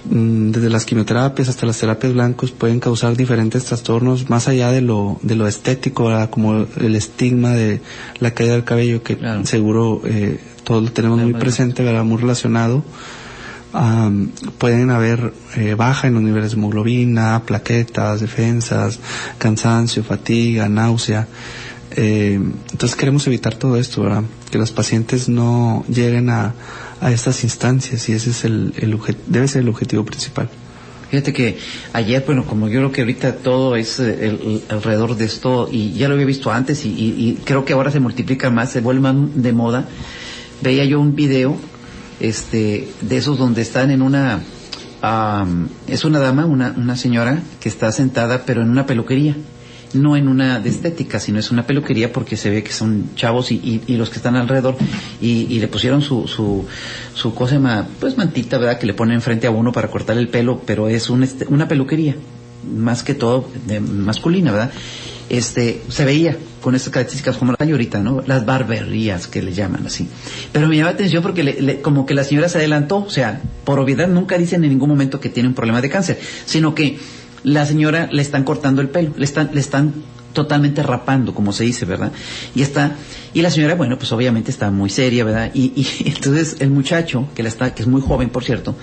desde las quimioterapias hasta las terapias blancos pueden causar diferentes trastornos más allá de lo estético, ¿verdad? Como el estigma de la caída del cabello, que claro, seguro todos lo tenemos muy presente, ¿verdad? Muy relacionado. Pueden haber baja en los niveles de hemoglobina, plaquetas, defensas, cansancio, fatiga, náusea. Entonces queremos evitar todo esto, ¿verdad? Que los pacientes no lleguen a estas instancias, y ese es debe ser el objetivo principal. Fíjate que ayer, bueno, como yo creo que ahorita todo es alrededor de esto, y ya lo había visto antes, y creo que ahora se multiplica más, se vuelve más de moda. Veía yo un video de esos donde están en una es una dama, una señora que está sentada pero en una peluquería, no en una de estética, sino es una peluquería, porque se ve que son chavos y los que están alrededor y le pusieron su cosa, pues mantita, ¿verdad? Que le ponen frente a uno para cortar el pelo, pero es una peluquería, más que todo masculina, ¿verdad? Se veía con estas características como la hay ahorita, ¿no? Las barberías que le llaman así. Pero me llama la atención porque como que la señora se adelantó, o sea, por obviedad nunca dicen en ningún momento que tiene un problema de cáncer, sino que la señora le están cortando el pelo, le están totalmente rapando, como se dice, ¿verdad? Y la señora, bueno, pues obviamente está muy seria, ¿verdad? Y entonces el muchacho que es muy joven, por cierto,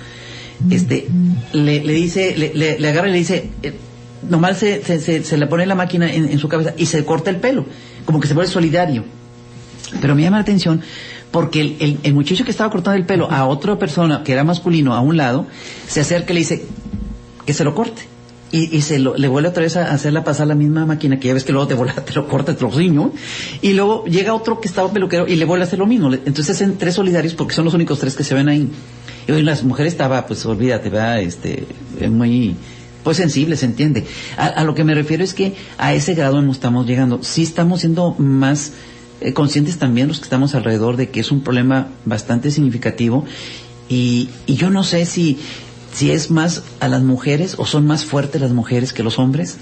le dice, le agarra y le dice, nomás se le pone la máquina en su cabeza y se corta el pelo, como que se vuelve solidario. Pero me llama la atención porque el muchacho que estaba cortando el pelo a otra persona que era masculino a un lado, se acerca y le dice que se lo corte. Y le vuelve otra vez a hacerla pasar la misma máquina, que ya ves que luego te lo corta el trociño, y luego llega otro que estaba peluquero y le vuelve a hacer lo mismo. Entonces hacen tres solidarios porque son los únicos tres que se ven ahí. Y hoy las mujeres estaba, pues olvídate, ¿verdad? Muy pues sensible, se entiende. A lo que me refiero es que a ese grado no estamos llegando. Sí estamos siendo más conscientes también los que estamos alrededor de que es un problema bastante significativo, y yo no sé si es más a las mujeres o son más fuertes las mujeres que los hombres,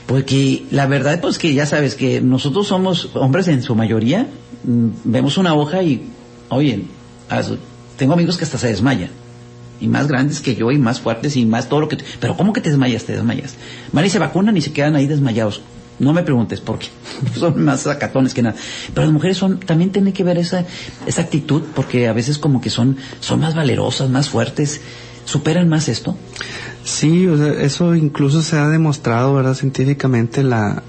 porque la verdad pues que ya sabes que nosotros somos hombres en su mayoría, vemos una hoja y oye, tengo amigos que hasta se desmayan, y más grandes que yo y más fuertes y más todo lo que pero ¿cómo que te desmayas? Van y se vacunan y se quedan ahí desmayados. No me preguntes por qué, son más sacatones que nada. Pero las mujeres también tienen que ver esa actitud, porque a veces como que son más valerosas, más fuertes, superan más esto. Sí, o sea, eso incluso se ha demostrado, ¿verdad? Científicamente la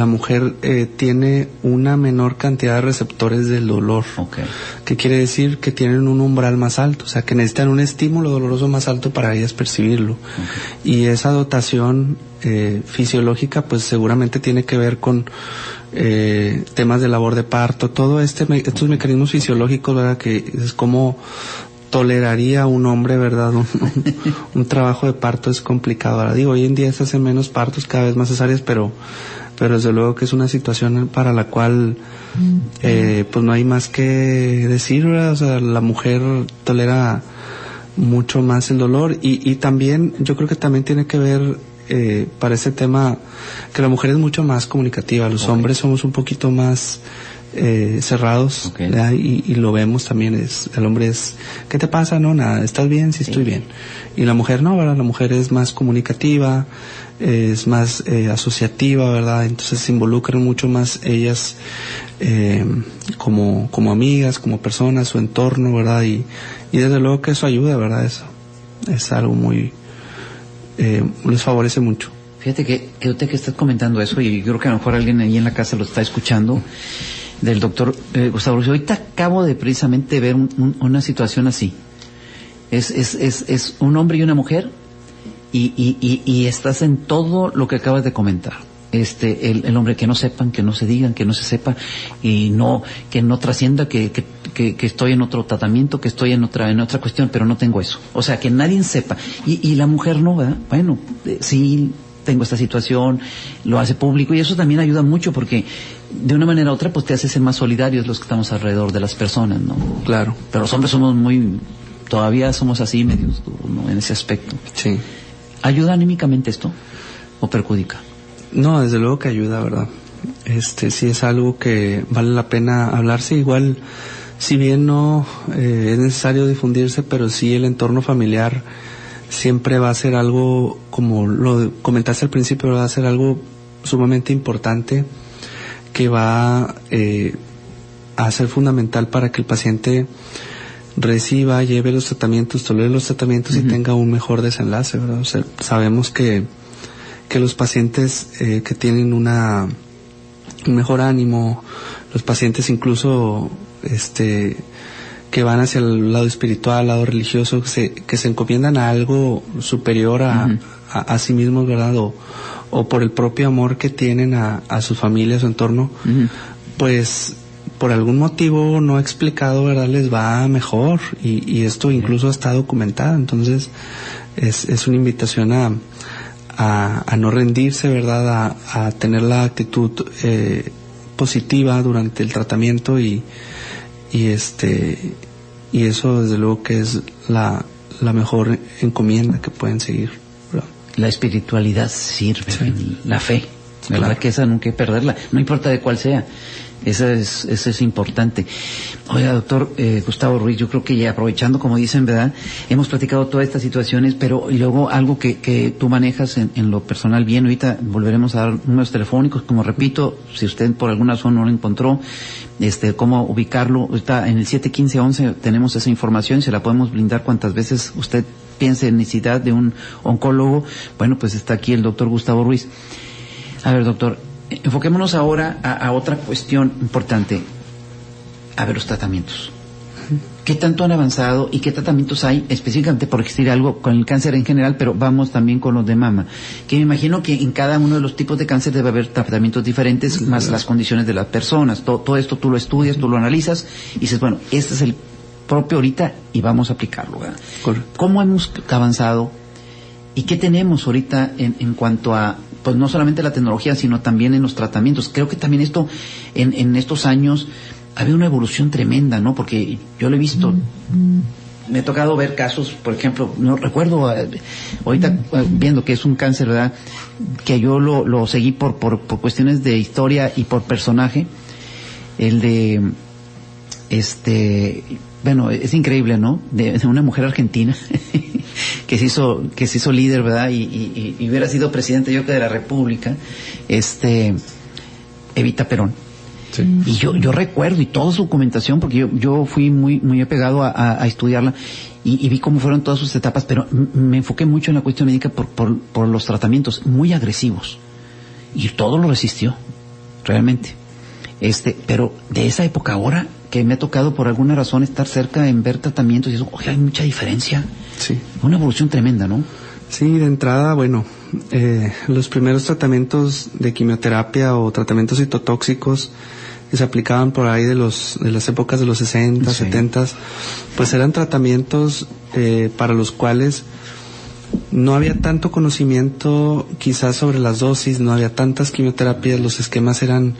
mujer tiene una menor cantidad de receptores del dolor. Okay. ¿Qué quiere decir? Que tienen un umbral más alto, o sea, que necesitan un estímulo doloroso más alto para ellas percibirlo. Okay. Y esa dotación fisiológica, pues seguramente tiene que ver con temas de labor de parto, todo estos mecanismos fisiológicos, ¿verdad? Que es como toleraría un hombre, ¿verdad? Un trabajo de parto es complicado. Ahora digo, hoy en día se hacen menos partos, cada vez más cesáreas, pero desde luego que es una situación para la cual pues no hay más que decir, ¿verdad? O sea, la mujer tolera mucho más el dolor y también, yo creo que también tiene que ver para ese tema que la mujer es mucho más comunicativa, los okay. hombres somos un poquito más cerrados, okay. y lo vemos también, el hombre es, ¿qué te pasa? No, nada, ¿estás bien? Sí, estoy bien. Y la mujer no, ¿verdad? La mujer es más comunicativa, es más asociativa, ¿verdad? Entonces se involucran mucho más ellas como amigas, como personas, su entorno, ¿verdad? Y desde luego que eso ayuda, ¿verdad? Eso es algo muy les favorece mucho. Fíjate que usted que estás comentando eso, y yo creo que a lo mejor alguien ahí en la casa lo está escuchando, del doctor Gustavo Ruiz. Ahorita acabo de precisamente ver una situación así. Es un hombre y una mujer, y estás en todo lo que acabas de comentar. El hombre, que no sepan, que no se digan, que no se sepa, y que no trascienda que estoy en otro tratamiento, que estoy en otra cuestión, pero no tengo eso. O sea, que nadie sepa. Y la mujer no, ¿verdad? Bueno, sí, tengo esta situación, lo hace público, y eso también ayuda mucho, porque de una manera u otra pues te hace ser más solidarios los que estamos alrededor de las personas, ¿no? Claro. Pero los hombres todavía somos así medios duros, ¿no? En ese aspecto. Sí. ¿Ayuda anímicamente esto o perjudica? No, desde luego que ayuda, ¿verdad? Sí es algo que vale la pena hablarse. Igual, si bien no es necesario difundirse, pero sí el entorno familiar siempre va a ser algo, como lo comentaste al principio, va a ser algo sumamente importante, que va a ser fundamental para que el paciente reciba, lleve los tratamientos, tolere los tratamientos y tenga un mejor desenlace, ¿verdad? O sea, sabemos que los pacientes que tienen un mejor ánimo, los pacientes incluso que van hacia el lado espiritual, al lado religioso, que se encomiendan a algo superior a sí mismos, ¿verdad? O por el propio amor que tienen a su familia, a su entorno, pues por algún motivo no explicado, ¿verdad? Les va mejor, y esto incluso está documentado. Entonces es una invitación a no rendirse, ¿verdad? A tener la actitud positiva durante el tratamiento, y eso desde luego que es la mejor encomienda que pueden seguir, ¿verdad? La espiritualidad sirve, sí. La fe, ¿verdad? Claro. Que esa nunca hay que perderla, no importa de cuál sea. Eso es importante. Oiga, doctor Gustavo Ruiz, yo creo que ya aprovechando, como dicen, ¿verdad? Hemos platicado todas estas situaciones, pero y luego algo que tú manejas en lo personal bien. Ahorita volveremos a dar números telefónicos, como repito, si usted por alguna razón no lo encontró, cómo ubicarlo. Ahorita en el 715-11 tenemos esa información y se la podemos brindar cuantas veces usted piense en necesidad de un oncólogo. Bueno, pues está aquí el doctor Gustavo Ruiz. A ver, doctor, enfoquémonos ahora a otra cuestión importante. A ver, los tratamientos. ¿Qué tanto han avanzado y qué tratamientos hay específicamente, por decir algo, con el cáncer en general, pero vamos también con los de mama? Que me imagino que en cada uno de los tipos de cáncer debe haber tratamientos diferentes, más las condiciones de las personas. Todo esto tú lo estudias, tú lo analizas y dices, bueno, este es el propio ahorita y vamos a aplicarlo, ¿verdad? Correcto. ¿Cómo hemos avanzado y qué tenemos ahorita en cuanto a, pues no solamente la tecnología, sino también en los tratamientos? Creo que también esto, en estos años, había una evolución tremenda, ¿no? Porque yo lo he visto, me ha tocado ver casos, por ejemplo, no recuerdo, ahorita viendo que es un cáncer, ¿verdad? Que yo lo seguí por cuestiones de historia y por personaje, el de, bueno, es increíble, ¿no? De una mujer argentina que se hizo líder, ¿verdad? Y hubiera sido presidente, yo creo, de la República, Evita Perón. Sí. Y yo recuerdo, y toda su documentación, porque yo fui muy apegado a estudiarla, y vi cómo fueron todas sus etapas, pero me enfoqué mucho en la cuestión médica por los tratamientos muy agresivos. Y todo lo resistió, realmente. Pero de esa época ahora, que me ha tocado por alguna razón estar cerca en ver tratamientos y eso, oye, hay mucha diferencia. Sí. Una evolución tremenda, ¿no? Sí, de entrada, bueno, los primeros tratamientos de quimioterapia o tratamientos citotóxicos que se aplicaban por ahí de las épocas de los 60, Sí. 70, pues eran tratamientos para los cuales no había tanto conocimiento quizás sobre las dosis, no había tantas quimioterapias, los esquemas eran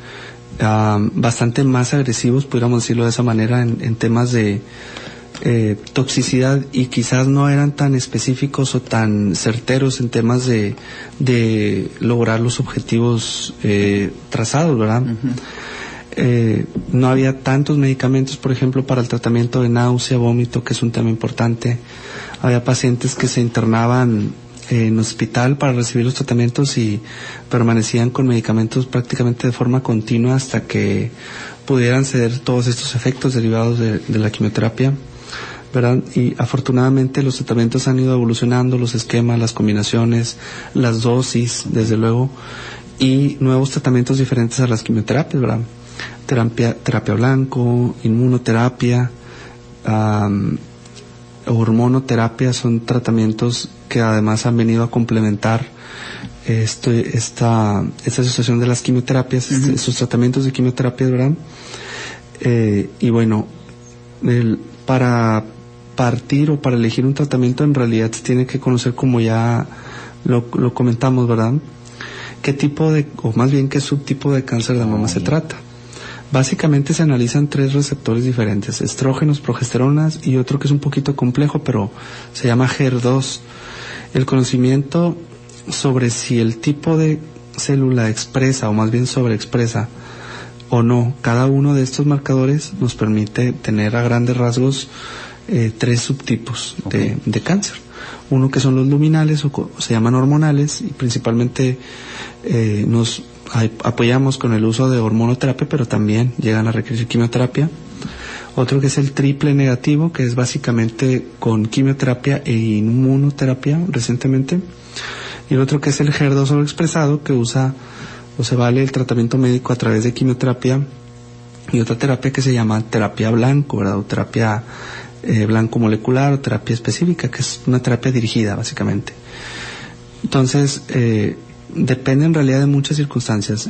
bastante más agresivos, pudiéramos decirlo de esa manera, en temas de toxicidad, y quizás no eran tan específicos o tan certeros en temas de lograr los objetivos trazados, ¿verdad? No había tantos medicamentos, por ejemplo, para el tratamiento de náusea, vómito, que es un tema importante. Había pacientes que se internaban en hospital para recibir los tratamientos y permanecían con medicamentos prácticamente de forma continua hasta que pudieran ceder todos estos efectos derivados de la quimioterapia, ¿verdad? Y afortunadamente los tratamientos han ido evolucionando, los esquemas, las combinaciones, las dosis, desde luego, y nuevos tratamientos diferentes a las quimioterapias, ¿verdad? Terapia blanco, inmunoterapia, hormonoterapia, son tratamientos que además han venido a complementar esta asociación de las quimioterapias, estos tratamientos de quimioterapia, ¿verdad? Y bueno, para partir o para elegir un tratamiento, en realidad se tiene que conocer, como ya lo comentamos, ¿verdad?, qué tipo o más bien qué subtipo de cáncer de mama se trata. Básicamente se analizan 3 receptores diferentes: estrógenos, progesteronas y otro que es un poquito complejo, pero se llama HER2. El conocimiento sobre si el tipo de célula expresa, o más bien sobreexpresa o no, cada uno de estos marcadores nos permite tener a grandes rasgos 3 subtipos de cáncer. Uno que son los luminales, o se llaman hormonales, y principalmente nos apoyamos con el uso de hormonoterapia, pero también llegan a requerir quimioterapia. Otro que es el triple negativo, que es básicamente con quimioterapia e inmunoterapia recientemente. Y el otro que es el HER2 sobreexpresado, que usa o se vale el tratamiento médico a través de quimioterapia y otra terapia que se llama terapia blanco, ¿verdad? O terapia blanco molecular, o terapia específica, que es una terapia dirigida básicamente. Entonces, depende en realidad de muchas circunstancias.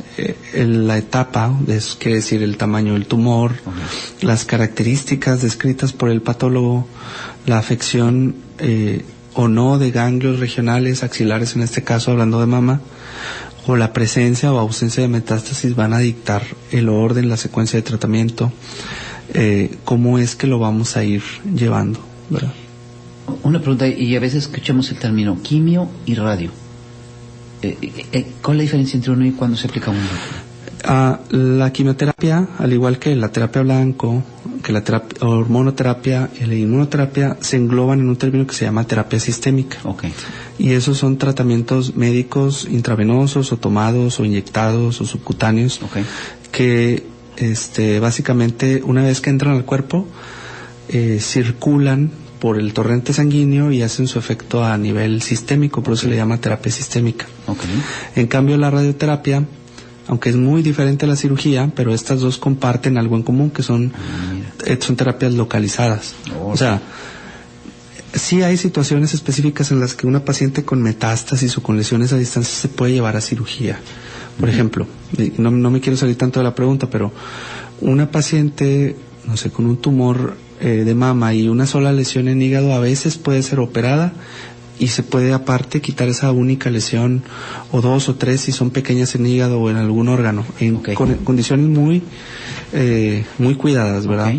La etapa, quiere decir el tamaño del tumor, las características descritas por el patólogo, la afección o no de ganglios regionales, axilares en este caso, hablando de mama, o la presencia o ausencia de metástasis, van a dictar el orden, la secuencia de tratamiento, cómo es que lo vamos a ir llevando, ¿verdad? Una pregunta, y a veces escuchamos el término quimio y radio. ¿Cuál es la diferencia entre uno y cuándo se aplica uno? La quimioterapia, al igual que la terapia blanco, que la hormonoterapia y la inmunoterapia, se engloban en un término que se llama terapia sistémica. Okay. Y esos son tratamientos médicos intravenosos o tomados o inyectados o subcutáneos, que básicamente una vez que entran al cuerpo circulan por el torrente sanguíneo y hacen su efecto a nivel sistémico, por eso se le llama terapia sistémica. En cambio, la radioterapia, aunque es muy diferente a la cirugía, pero estas dos comparten algo en común, que son terapias localizadas. O sea, sí hay situaciones específicas en las que una paciente con metástasis o con lesiones a distancia se puede llevar a cirugía. Por ejemplo, no me quiero salir tanto de la pregunta, pero una paciente, no sé, con un tumor de mama y una sola lesión en hígado, a veces puede ser operada y se puede aparte quitar esa única lesión, o 2 o 3 si son pequeñas en hígado o en algún órgano, en condiciones muy cuidadas, ¿verdad?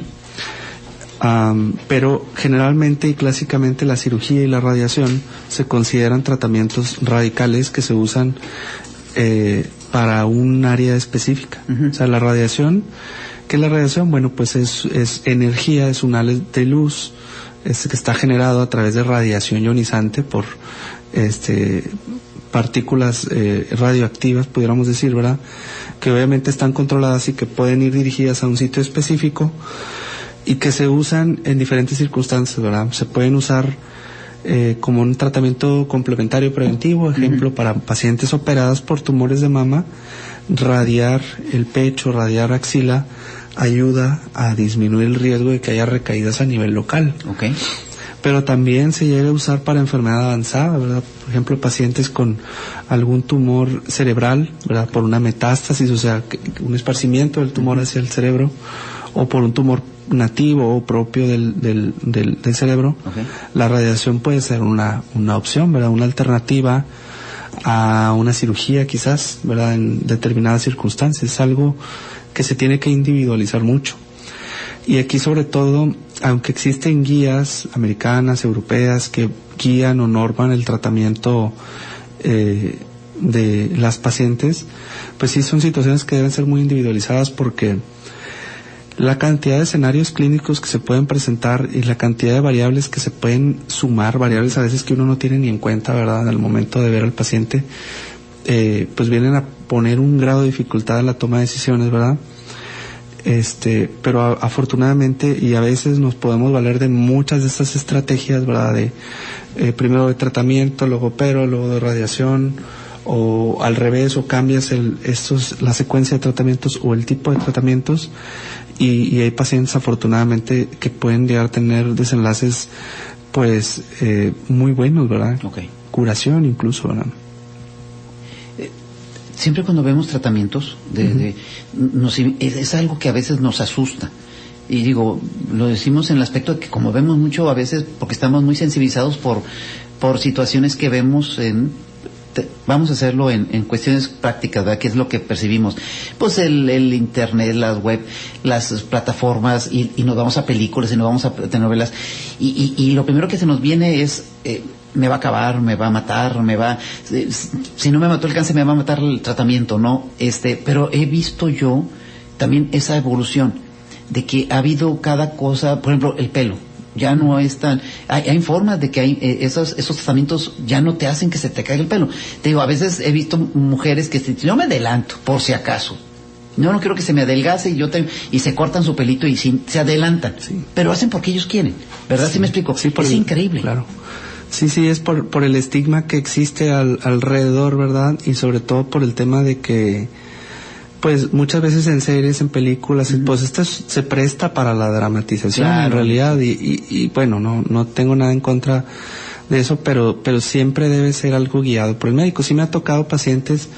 Pero generalmente y clásicamente la cirugía y la radiación se consideran tratamientos radicales que se usan para un área específica. O sea, la radiación, ¿qué es la radiación? Bueno, pues es energía, es un haz de luz que está generado a través de radiación ionizante partículas radioactivas, pudiéramos decir, ¿verdad? Que obviamente están controladas y que pueden ir dirigidas a un sitio específico y que se usan en diferentes circunstancias, ¿verdad? Se pueden usar como un tratamiento complementario preventivo, ejemplo, para pacientes operadas por tumores de mama, radiar el pecho, radiar axila, ayuda a disminuir el riesgo de que haya recaídas a nivel local. Okay. Pero también se llega a usar para enfermedad avanzada, ¿verdad? Por ejemplo, pacientes con algún tumor cerebral, ¿verdad? Por una metástasis, o sea, un esparcimiento del tumor hacia el cerebro, o por un tumor nativo o propio del cerebro. Okay. La radiación puede ser una opción, ¿verdad? Una alternativa a una cirugía quizás, ¿verdad? En determinadas circunstancias. Es algo que se tiene que individualizar mucho. Y aquí sobre todo, aunque existen guías americanas, europeas, que guían o norman el tratamiento de las pacientes, pues sí son situaciones que deben ser muy individualizadas, porque la cantidad de escenarios clínicos que se pueden presentar y la cantidad de variables que se pueden sumar, variables a veces que uno no tiene ni en cuenta, ¿verdad?, al momento de ver al paciente, pues vienen a poner un grado de dificultad en la toma de decisiones, ¿verdad? Pero afortunadamente, y a veces nos podemos valer de muchas de estas estrategias, ¿verdad? De primero de tratamiento, luego opero, luego de radiación, o al revés, o cambias la secuencia de tratamientos o el tipo de tratamientos, y hay pacientes afortunadamente que pueden llegar a tener desenlaces pues muy buenos, ¿verdad? Okay. Curación incluso, ¿verdad? Siempre cuando vemos tratamientos, es algo que a veces nos asusta. Y digo, lo decimos en el aspecto de que como vemos mucho a veces, porque estamos muy sensibilizados por situaciones que vemos vamos a hacerlo en cuestiones prácticas, ¿verdad? ¿Qué es lo que percibimos? Pues el internet, las web, las plataformas, y nos vamos a películas y nos vamos a telenovelas, y lo primero que se nos viene es... me va a acabar, me va a matar, si no me mató el cáncer me va a matar el tratamiento, ¿no? Pero he visto yo también esa evolución de que ha habido cada cosa, por ejemplo, el pelo, ya no es tan, hay formas de que hay esos tratamientos ya no te hacen que se te caiga el pelo. Te digo, a veces he visto mujeres que yo me adelanto, por si acaso. No quiero que se me adelgace y se cortan su pelito y se adelantan. Sí. Pero hacen porque ellos quieren, ¿verdad? ¿Sí me explico? Sí, es increíble. Claro. Sí, es por el estigma que existe alrededor, ¿verdad? Y sobre todo por el tema de que, pues muchas veces en series, en películas, pues esto se presta para la dramatización, claro, en realidad, y bueno, no tengo nada en contra de eso, pero siempre debe ser algo guiado por el médico. Sí me ha tocado pacientes,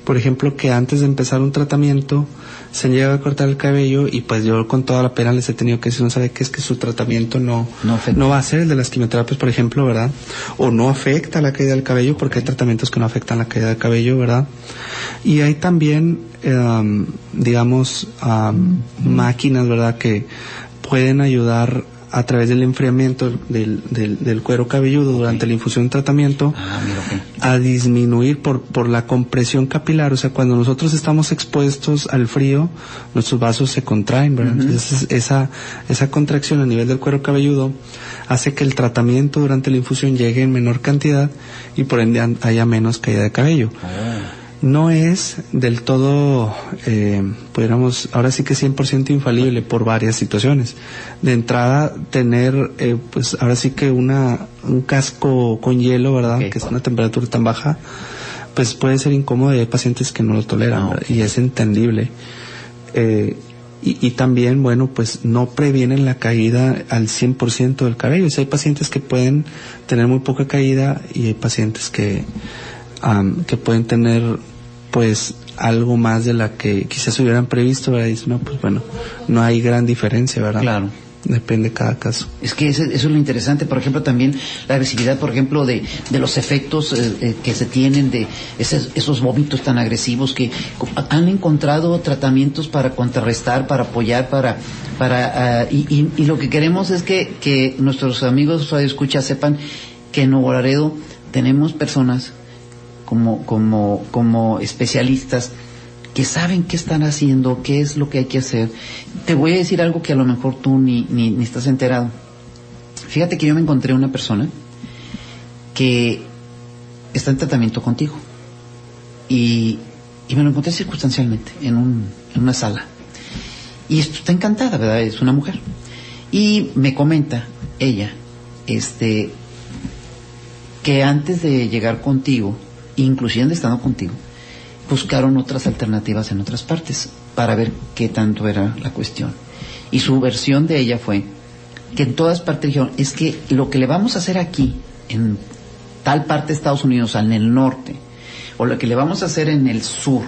por ejemplo, que antes de empezar un tratamiento se han llegado a cortar el cabello, y pues yo con toda la pena les he tenido que decir, no sabe qué, es que su tratamiento no va a ser el de las quimioterapias, por ejemplo, ¿verdad? O no afecta la caída del cabello, porque hay tratamientos que no afectan la caída del cabello, ¿verdad? Y hay también, máquinas, ¿verdad?, que pueden ayudar a través del enfriamiento del cuero cabelludo durante la infusión de tratamiento, a disminuir por la compresión capilar. O sea, cuando nosotros estamos expuestos al frío, nuestros vasos se contraen, ¿verdad? Entonces esa contracción a nivel del cuero cabelludo hace que el tratamiento durante la infusión llegue en menor cantidad y por ende haya menos caída de cabello. No es del todo, pudiéramos, ahora sí que 100% infalible por varias situaciones. De entrada, tener, pues ahora sí que un casco con hielo, ¿verdad? Okay. Que es una temperatura tan baja, pues puede ser incómodo, y hay pacientes que no lo toleran, y es entendible. Y también, bueno, pues no previenen la caída al 100% del cabello. O sea, hay pacientes que pueden tener muy poca caída, y hay pacientes que pueden tener pues algo más de la que quizás hubieran previsto, ¿verdad? Y no, pues bueno, no hay gran diferencia, ¿verdad? Claro. Depende de cada caso. Es que eso es lo interesante, por ejemplo, también la agresividad, por ejemplo, de los efectos que se tienen de esos vómitos tan agresivos, que han encontrado tratamientos para contrarrestar, para apoyar, y lo que queremos es que nuestros amigos radioescuchas sepan que en Nuevo Laredo tenemos personas como especialistas que saben qué están haciendo, qué es lo que hay que hacer. Te voy a decir algo que a lo mejor tú ni estás enterado. Fíjate que yo me encontré una persona que está en tratamiento contigo. Y me lo encontré circunstancialmente en una sala. Y está encantada, ¿verdad? Es una mujer. Y me comenta ella, que antes de llegar contigo, inclusive estando contigo, buscaron otras alternativas en otras partes para ver qué tanto era la cuestión. Y su versión de ella fue que en todas partes dijeron, es que lo que le vamos a hacer aquí, en tal parte de Estados Unidos, en el norte, o lo que le vamos a hacer en el sur,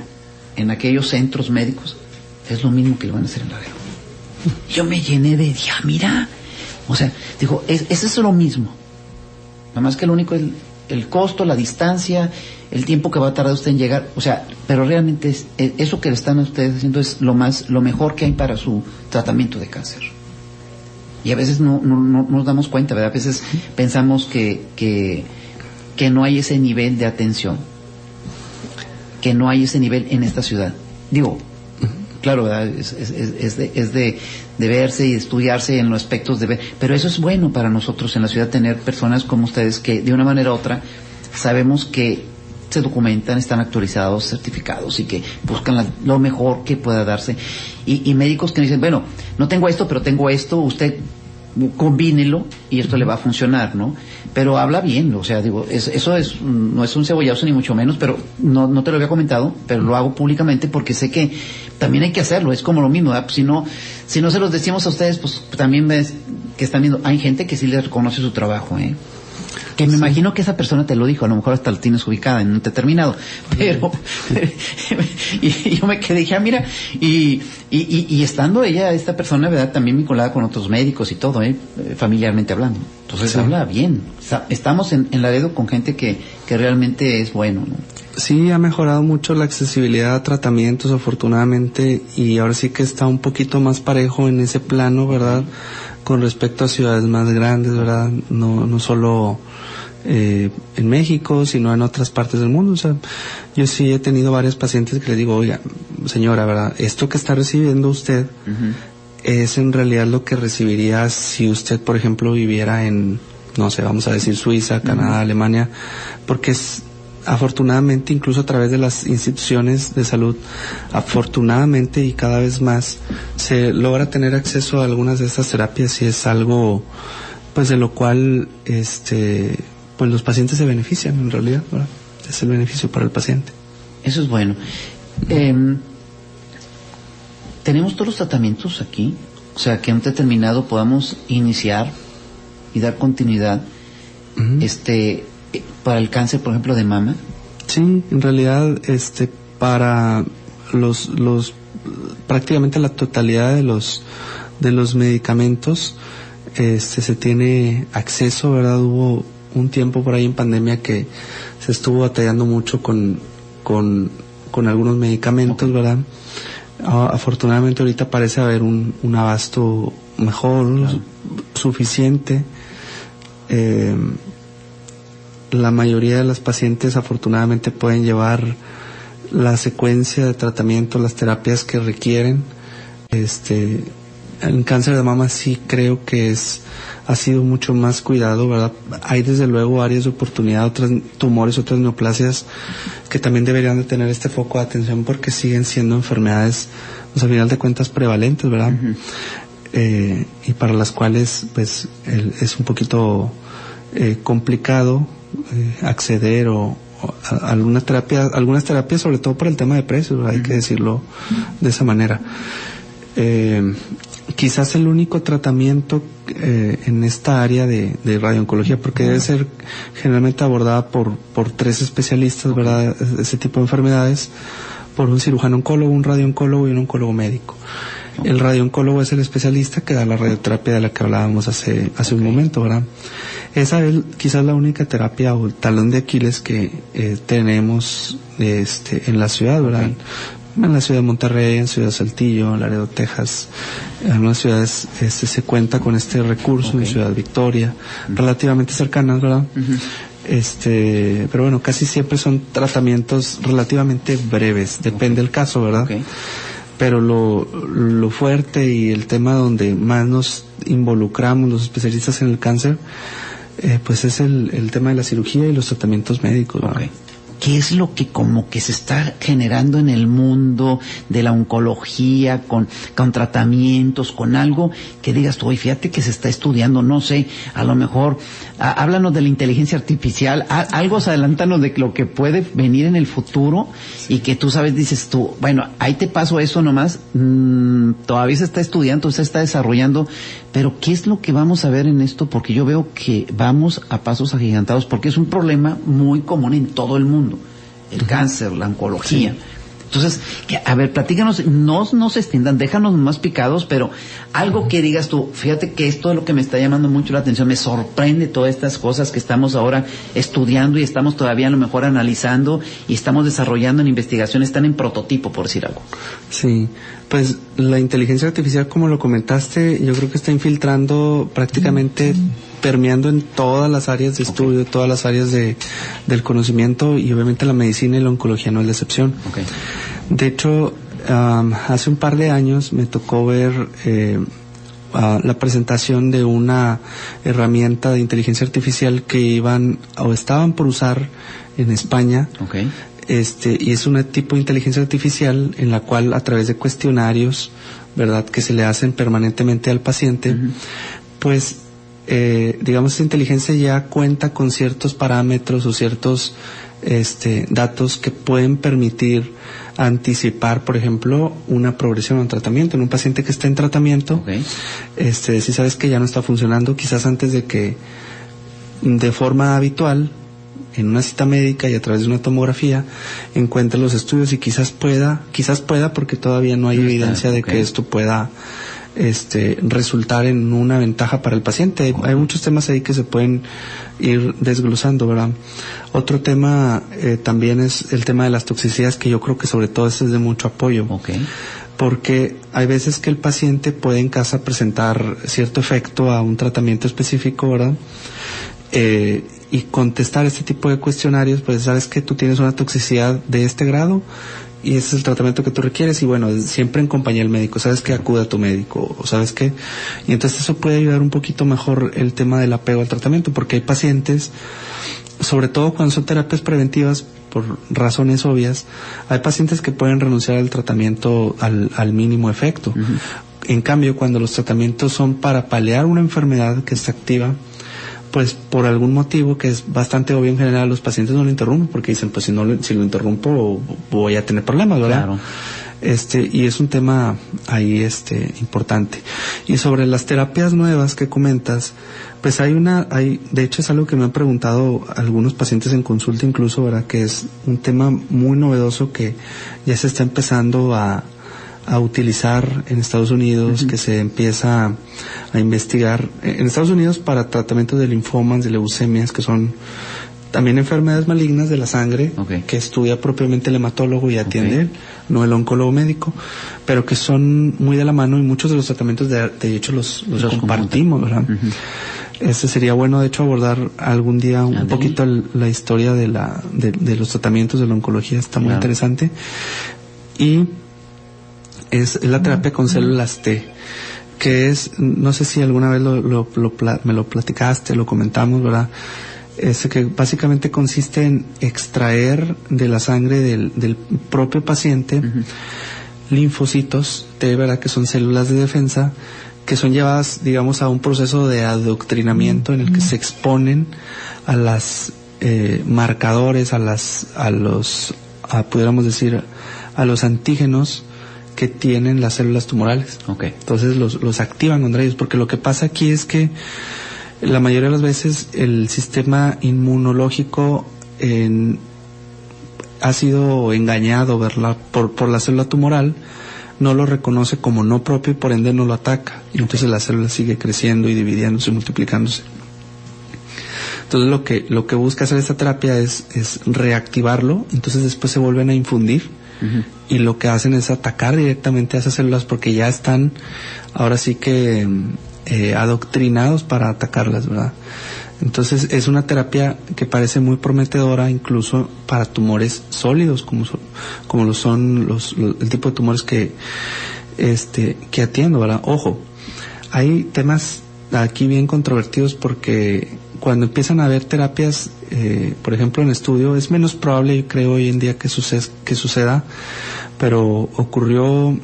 en aquellos centros médicos, es lo mismo que le van a hacer en Laredo. Yo me llené de, mira, o sea, digo, eso es lo mismo. Nada más que lo único es el costo, la distancia, el tiempo que va a tardar usted en llegar, o sea, pero realmente eso que le están a ustedes haciendo es lo mejor que hay para su tratamiento de cáncer. Y a veces no nos damos cuenta, ¿verdad? A veces pensamos que no hay ese nivel de atención, que no hay ese nivel en esta ciudad. Digo, claro, ¿verdad? Es de verse y de estudiarse en los aspectos de ver, pero eso es bueno para nosotros en la ciudad, tener personas como ustedes que de una manera u otra sabemos que se documentan, están actualizados, certificados y que buscan lo mejor que pueda darse. Y médicos que dicen, bueno, no tengo esto, pero tengo esto, usted combínelo y esto le va a funcionar, ¿no? Pero habla bien, o sea, digo, eso no es un cebollazo ni mucho menos, pero no te lo había comentado, pero lo hago públicamente porque sé que también hay que hacerlo, es como lo mismo, ¿verdad? Pues si no se los decimos a ustedes, pues también ves que están viendo, hay gente que sí les reconoce su trabajo, que me imagino que esa persona te lo dijo, a lo mejor hasta la tienes ubicada en un determinado, pero y yo me quedé, dije, mira, y estando esta persona, ¿verdad? También vinculada con otros médicos y todo, familiarmente hablando. Entonces habla bien. Estamos en Laredo con gente que realmente es bueno, ¿no? Sí, ha mejorado mucho la accesibilidad a tratamientos, afortunadamente, y ahora sí que está un poquito más parejo en ese plano, ¿verdad? Con respecto a ciudades más grandes, ¿verdad? No solo en México, sino en otras partes del mundo. O sea, yo sí he tenido varios pacientes que les digo, oiga, señora, ¿verdad? Esto que está recibiendo usted es en realidad lo que recibiría si usted, por ejemplo, viviera en, no sé, vamos a decir Suiza, Canadá, Alemania, porque afortunadamente, incluso a través de las instituciones de salud, afortunadamente y cada vez más, se logra tener acceso a algunas de estas terapias y es algo, pues, de lo cual, pues los pacientes se benefician en realidad, ¿verdad? Es el beneficio para el paciente. Eso es bueno. Tenemos todos los tratamientos aquí, o sea, que en un determinado podamos iniciar y dar continuidad, para el cáncer, por ejemplo, de mama. Sí, en realidad, para los prácticamente la totalidad de los medicamentos, se tiene acceso, ¿verdad? Hubo un tiempo por ahí en pandemia que se estuvo batallando mucho con algunos medicamentos, ¿verdad? Afortunadamente ahorita parece haber un abasto mejor, suficiente. La mayoría de las pacientes afortunadamente pueden llevar la secuencia de tratamiento, las terapias que requieren. En cáncer de mama sí creo que ha sido mucho más cuidado, ¿verdad? Hay desde luego áreas de oportunidad, otros tumores, otras neoplasias que también deberían de tener este foco de atención porque siguen siendo enfermedades, pues a final de cuentas prevalentes, ¿verdad? Y para las cuales pues es un poquito complicado acceder a algunas terapias, sobre todo por el tema de precios, ¿verdad? Hay que decirlo de esa manera. Quizás el único tratamiento en esta área de radiooncología, porque debe ser generalmente abordada por 3 especialistas, ¿verdad? Ese tipo de enfermedades, por un cirujano oncólogo, un radiooncólogo y un oncólogo médico. El radiooncólogo es el especialista que da la radioterapia de la que hablábamos hace un momento, ¿verdad? Esa es quizás la única terapia o talón de Aquiles que tenemos en la ciudad, ¿verdad? En la ciudad de Monterrey, en Ciudad Saltillo, Laredo, Texas, en algunas ciudades se cuenta con este recurso, en Ciudad Victoria, relativamente cercanas, ¿verdad? Pero bueno, casi siempre son tratamientos relativamente breves, depende del caso, ¿verdad? Pero lo fuerte y el tema donde más nos involucramos los especialistas en el cáncer pues es el tema de la cirugía y los tratamientos médicos, ¿verdad? Okay. ¿Qué es lo que como que se está generando en el mundo de la oncología con tratamientos, con algo que digas tú, oye, fíjate que se está estudiando, no sé, a lo mejor, háblanos de la inteligencia artificial, algo, adelántanos de lo que puede venir en el futuro y que tú sabes, dices tú, bueno, ahí te paso eso nomás, todavía se está estudiando, se está desarrollando, pero ¿qué es lo que vamos a ver en esto? Porque yo veo que vamos a pasos agigantados, porque es un problema muy común en todo el mundo, el cáncer, la oncología. Sí. Entonces, a ver, platícanos, no se extiendan, déjanos más picados, pero algo que digas tú, fíjate que esto es lo que me está llamando mucho la atención, me sorprende todas estas cosas que estamos ahora estudiando y estamos todavía a lo mejor analizando y estamos desarrollando en investigación, están en prototipo, por decir algo. Sí, pues la inteligencia artificial, como lo comentaste, yo creo que está infiltrando prácticamente, permeando en todas las áreas de estudio, todas las áreas del conocimiento, y obviamente la medicina y la oncología no es la excepción. Okay. De hecho, hace un par de años me tocó ver la presentación de una herramienta de inteligencia artificial que iban o estaban por usar en España. Okay. Y es un tipo de inteligencia artificial en la cual, a través de cuestionarios, ¿verdad?, que se le hacen permanentemente al paciente, pues digamos, esa inteligencia ya cuenta con ciertos parámetros o ciertos datos que pueden permitir anticipar, por ejemplo, una progresión a un tratamiento. En un paciente que está en tratamiento, si sabes que ya no está funcionando, quizás antes de que de forma habitual, en una cita médica y a través de una tomografía, encuentre los estudios y quizás pueda porque todavía no hay evidencia de que esto pueda resultar en una ventaja para el paciente. Hay muchos temas ahí que se pueden ir desglosando, ¿verdad? Otro tema también es el tema de las toxicidades, que yo creo que sobre todo este es de mucho apoyo. Porque hay veces que el paciente puede en casa presentar cierto efecto a un tratamiento específico, ¿verdad? Y contestar este tipo de cuestionarios, pues sabes que tú tienes una toxicidad de este grado y ese es el tratamiento que tú requieres, y bueno, siempre en compañía del médico, sabes que acude a tu médico, o sabes que, y entonces eso puede ayudar un poquito mejor el tema del apego al tratamiento, porque hay pacientes, sobre todo cuando son terapias preventivas, por razones obvias, hay pacientes que pueden renunciar al tratamiento al mínimo efecto. En cambio, cuando los tratamientos son para paliar una enfermedad que está activa, pues por algún motivo que es bastante obvio en general, los pacientes no lo interrumpen porque dicen, pues si lo interrumpo voy a tener problemas, ¿verdad? Claro. Y es un tema ahí importante. Y sobre las terapias nuevas que comentas, pues de hecho es algo que me han preguntado algunos pacientes en consulta incluso, ¿verdad? Que es un tema muy novedoso que ya se está empezando a utilizar en Estados Unidos, que se empieza a investigar en Estados Unidos para tratamiento de linfomas, de leucemias, que son también enfermedades malignas de la sangre, que estudia propiamente el hematólogo y atiende, no el oncólogo médico, pero que son muy de la mano, y muchos de los tratamientos de hecho los compartimos, ¿verdad? Sería bueno de hecho abordar algún día un poquito la historia de los tratamientos de la oncología, está muy interesante. Y es la terapia con células T, que es, no sé si alguna vez me lo platicaste, lo comentamos, ¿verdad? Que básicamente consiste en extraer de la sangre del propio paciente linfocitos T, ¿verdad? Que son células de defensa, que son llevadas, digamos, a un proceso de adoctrinamiento en el que se exponen a las marcadores, pudiéramos decir, a los antígenos que tienen las células tumorales. Entonces los activan contra ellos, porque lo que pasa aquí es que la mayoría de las veces el sistema inmunológico ha sido engañado, ¿verdad? por la célula tumoral, no lo reconoce como no propio y por ende no lo ataca, y entonces la célula sigue creciendo y dividiéndose y multiplicándose. Entonces lo que busca hacer esta terapia es reactivarlo, entonces después se vuelven a infundir, y lo que hacen es atacar directamente a esas células porque ya están ahora sí que adoctrinados para atacarlas, ¿verdad? Entonces es una terapia que parece muy prometedora incluso para tumores sólidos como lo son el tipo de tumores que atiendo, ¿verdad? Ojo, hay temas aquí bien controvertidos porque cuando empiezan a haber terapias, por ejemplo en estudio, es menos probable, yo creo, hoy en día que suceda, pero ocurrió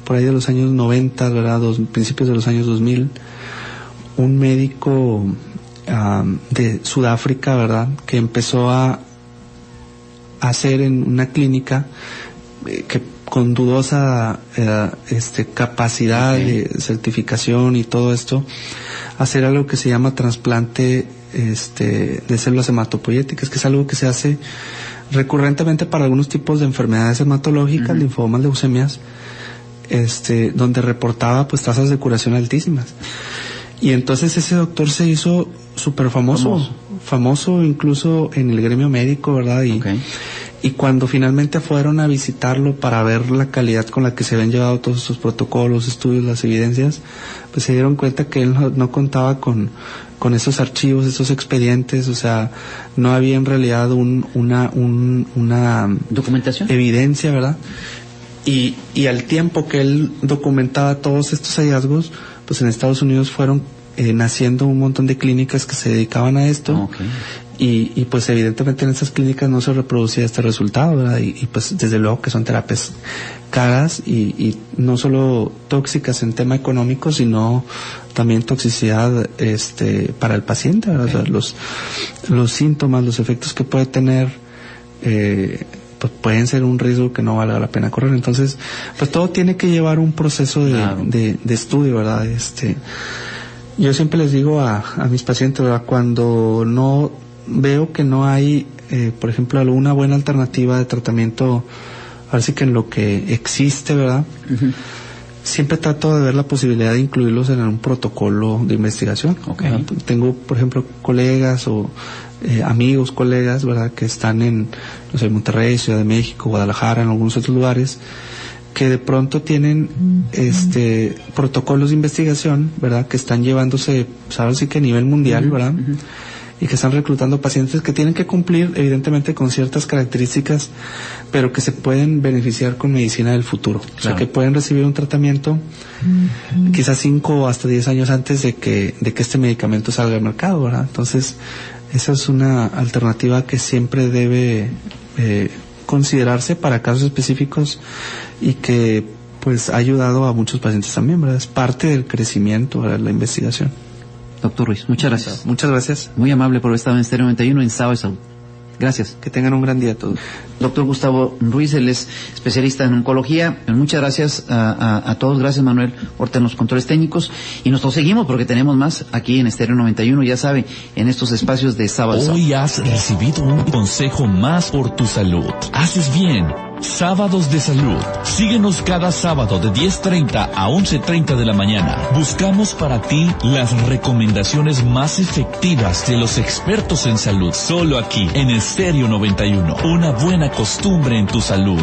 por ahí de los años 90, ¿verdad? Principios de los años 2000, un médico de Sudáfrica, ¿verdad?, que empezó a hacer en una clínica que con dudosa capacidad de certificación y todo esto, hacer algo que se llama trasplante de células hematopoyéticas, que es algo que se hace recurrentemente para algunos tipos de enfermedades hematológicas, linfomas, leucemias, donde reportaba pues tasas de curación altísimas. Y entonces ese doctor se hizo súper famoso incluso en el gremio médico, ¿verdad? Y cuando finalmente fueron a visitarlo para ver la calidad con la que se habían llevado todos estos protocolos, estudios, las evidencias, pues se dieron cuenta que él no contaba con esos archivos, esos expedientes, o sea, no había en realidad una documentación, evidencia, ¿verdad? Y al tiempo que él documentaba todos estos hallazgos, pues en Estados Unidos fueron naciendo un montón de clínicas que se dedicaban a esto. Y pues evidentemente en esas clínicas no se reproducía este resultado, ¿verdad? Y pues desde luego que son terapias caras y no solo tóxicas en tema económico, sino también toxicidad para el paciente, ¿verdad? O sea, los síntomas, los efectos que puede tener pues pueden ser un riesgo que no valga la pena correr. Entonces, pues todo tiene que llevar un proceso de estudio, ¿verdad? Yo siempre les digo a mis pacientes, ¿verdad?, cuando no veo que no hay, por ejemplo, alguna buena alternativa de tratamiento, ahora sí que en lo que existe, ¿verdad? Siempre trato de ver la posibilidad de incluirlos en un protocolo de investigación. Tengo, por ejemplo, colegas o amigos, colegas, ¿verdad?, que están en, no sé, Monterrey, Ciudad de México, Guadalajara, en algunos otros lugares, que de pronto tienen protocolos de investigación, ¿verdad?, que están llevándose, pues ahora sí que a nivel mundial, ¿verdad?, y que están reclutando pacientes que tienen que cumplir evidentemente con ciertas características, pero que se pueden beneficiar con medicina del futuro. O sea, que pueden recibir un tratamiento quizás 5 o hasta 10 años antes de que este medicamento salga al mercado, ¿verdad? Entonces, esa es una alternativa que siempre debe considerarse para casos específicos y que pues ha ayudado a muchos pacientes también, ¿verdad? Es parte del crecimiento, ¿verdad?, de la investigación. Doctor Ruiz, muchas gracias. Muchas gracias. Muy amable por haber estado en Estéreo 91 en Sábado de Salud. Gracias. Que tengan un gran día todos. Doctor Gustavo Ruiz, él es especialista en oncología. Muchas gracias a todos. Gracias, Manuel Horta, en los controles técnicos. Y nosotros seguimos porque tenemos más aquí en Estéreo 91, ya sabe, en estos espacios de Sábado de Salud. Hoy has recibido un consejo más por tu salud. Haces bien. Sábados de Salud. Síguenos cada sábado de 10:30 a 11:30 de la mañana. Buscamos para ti las recomendaciones más efectivas de los expertos en salud. Solo aquí, en Estéreo 91. Una buena costumbre en tu salud.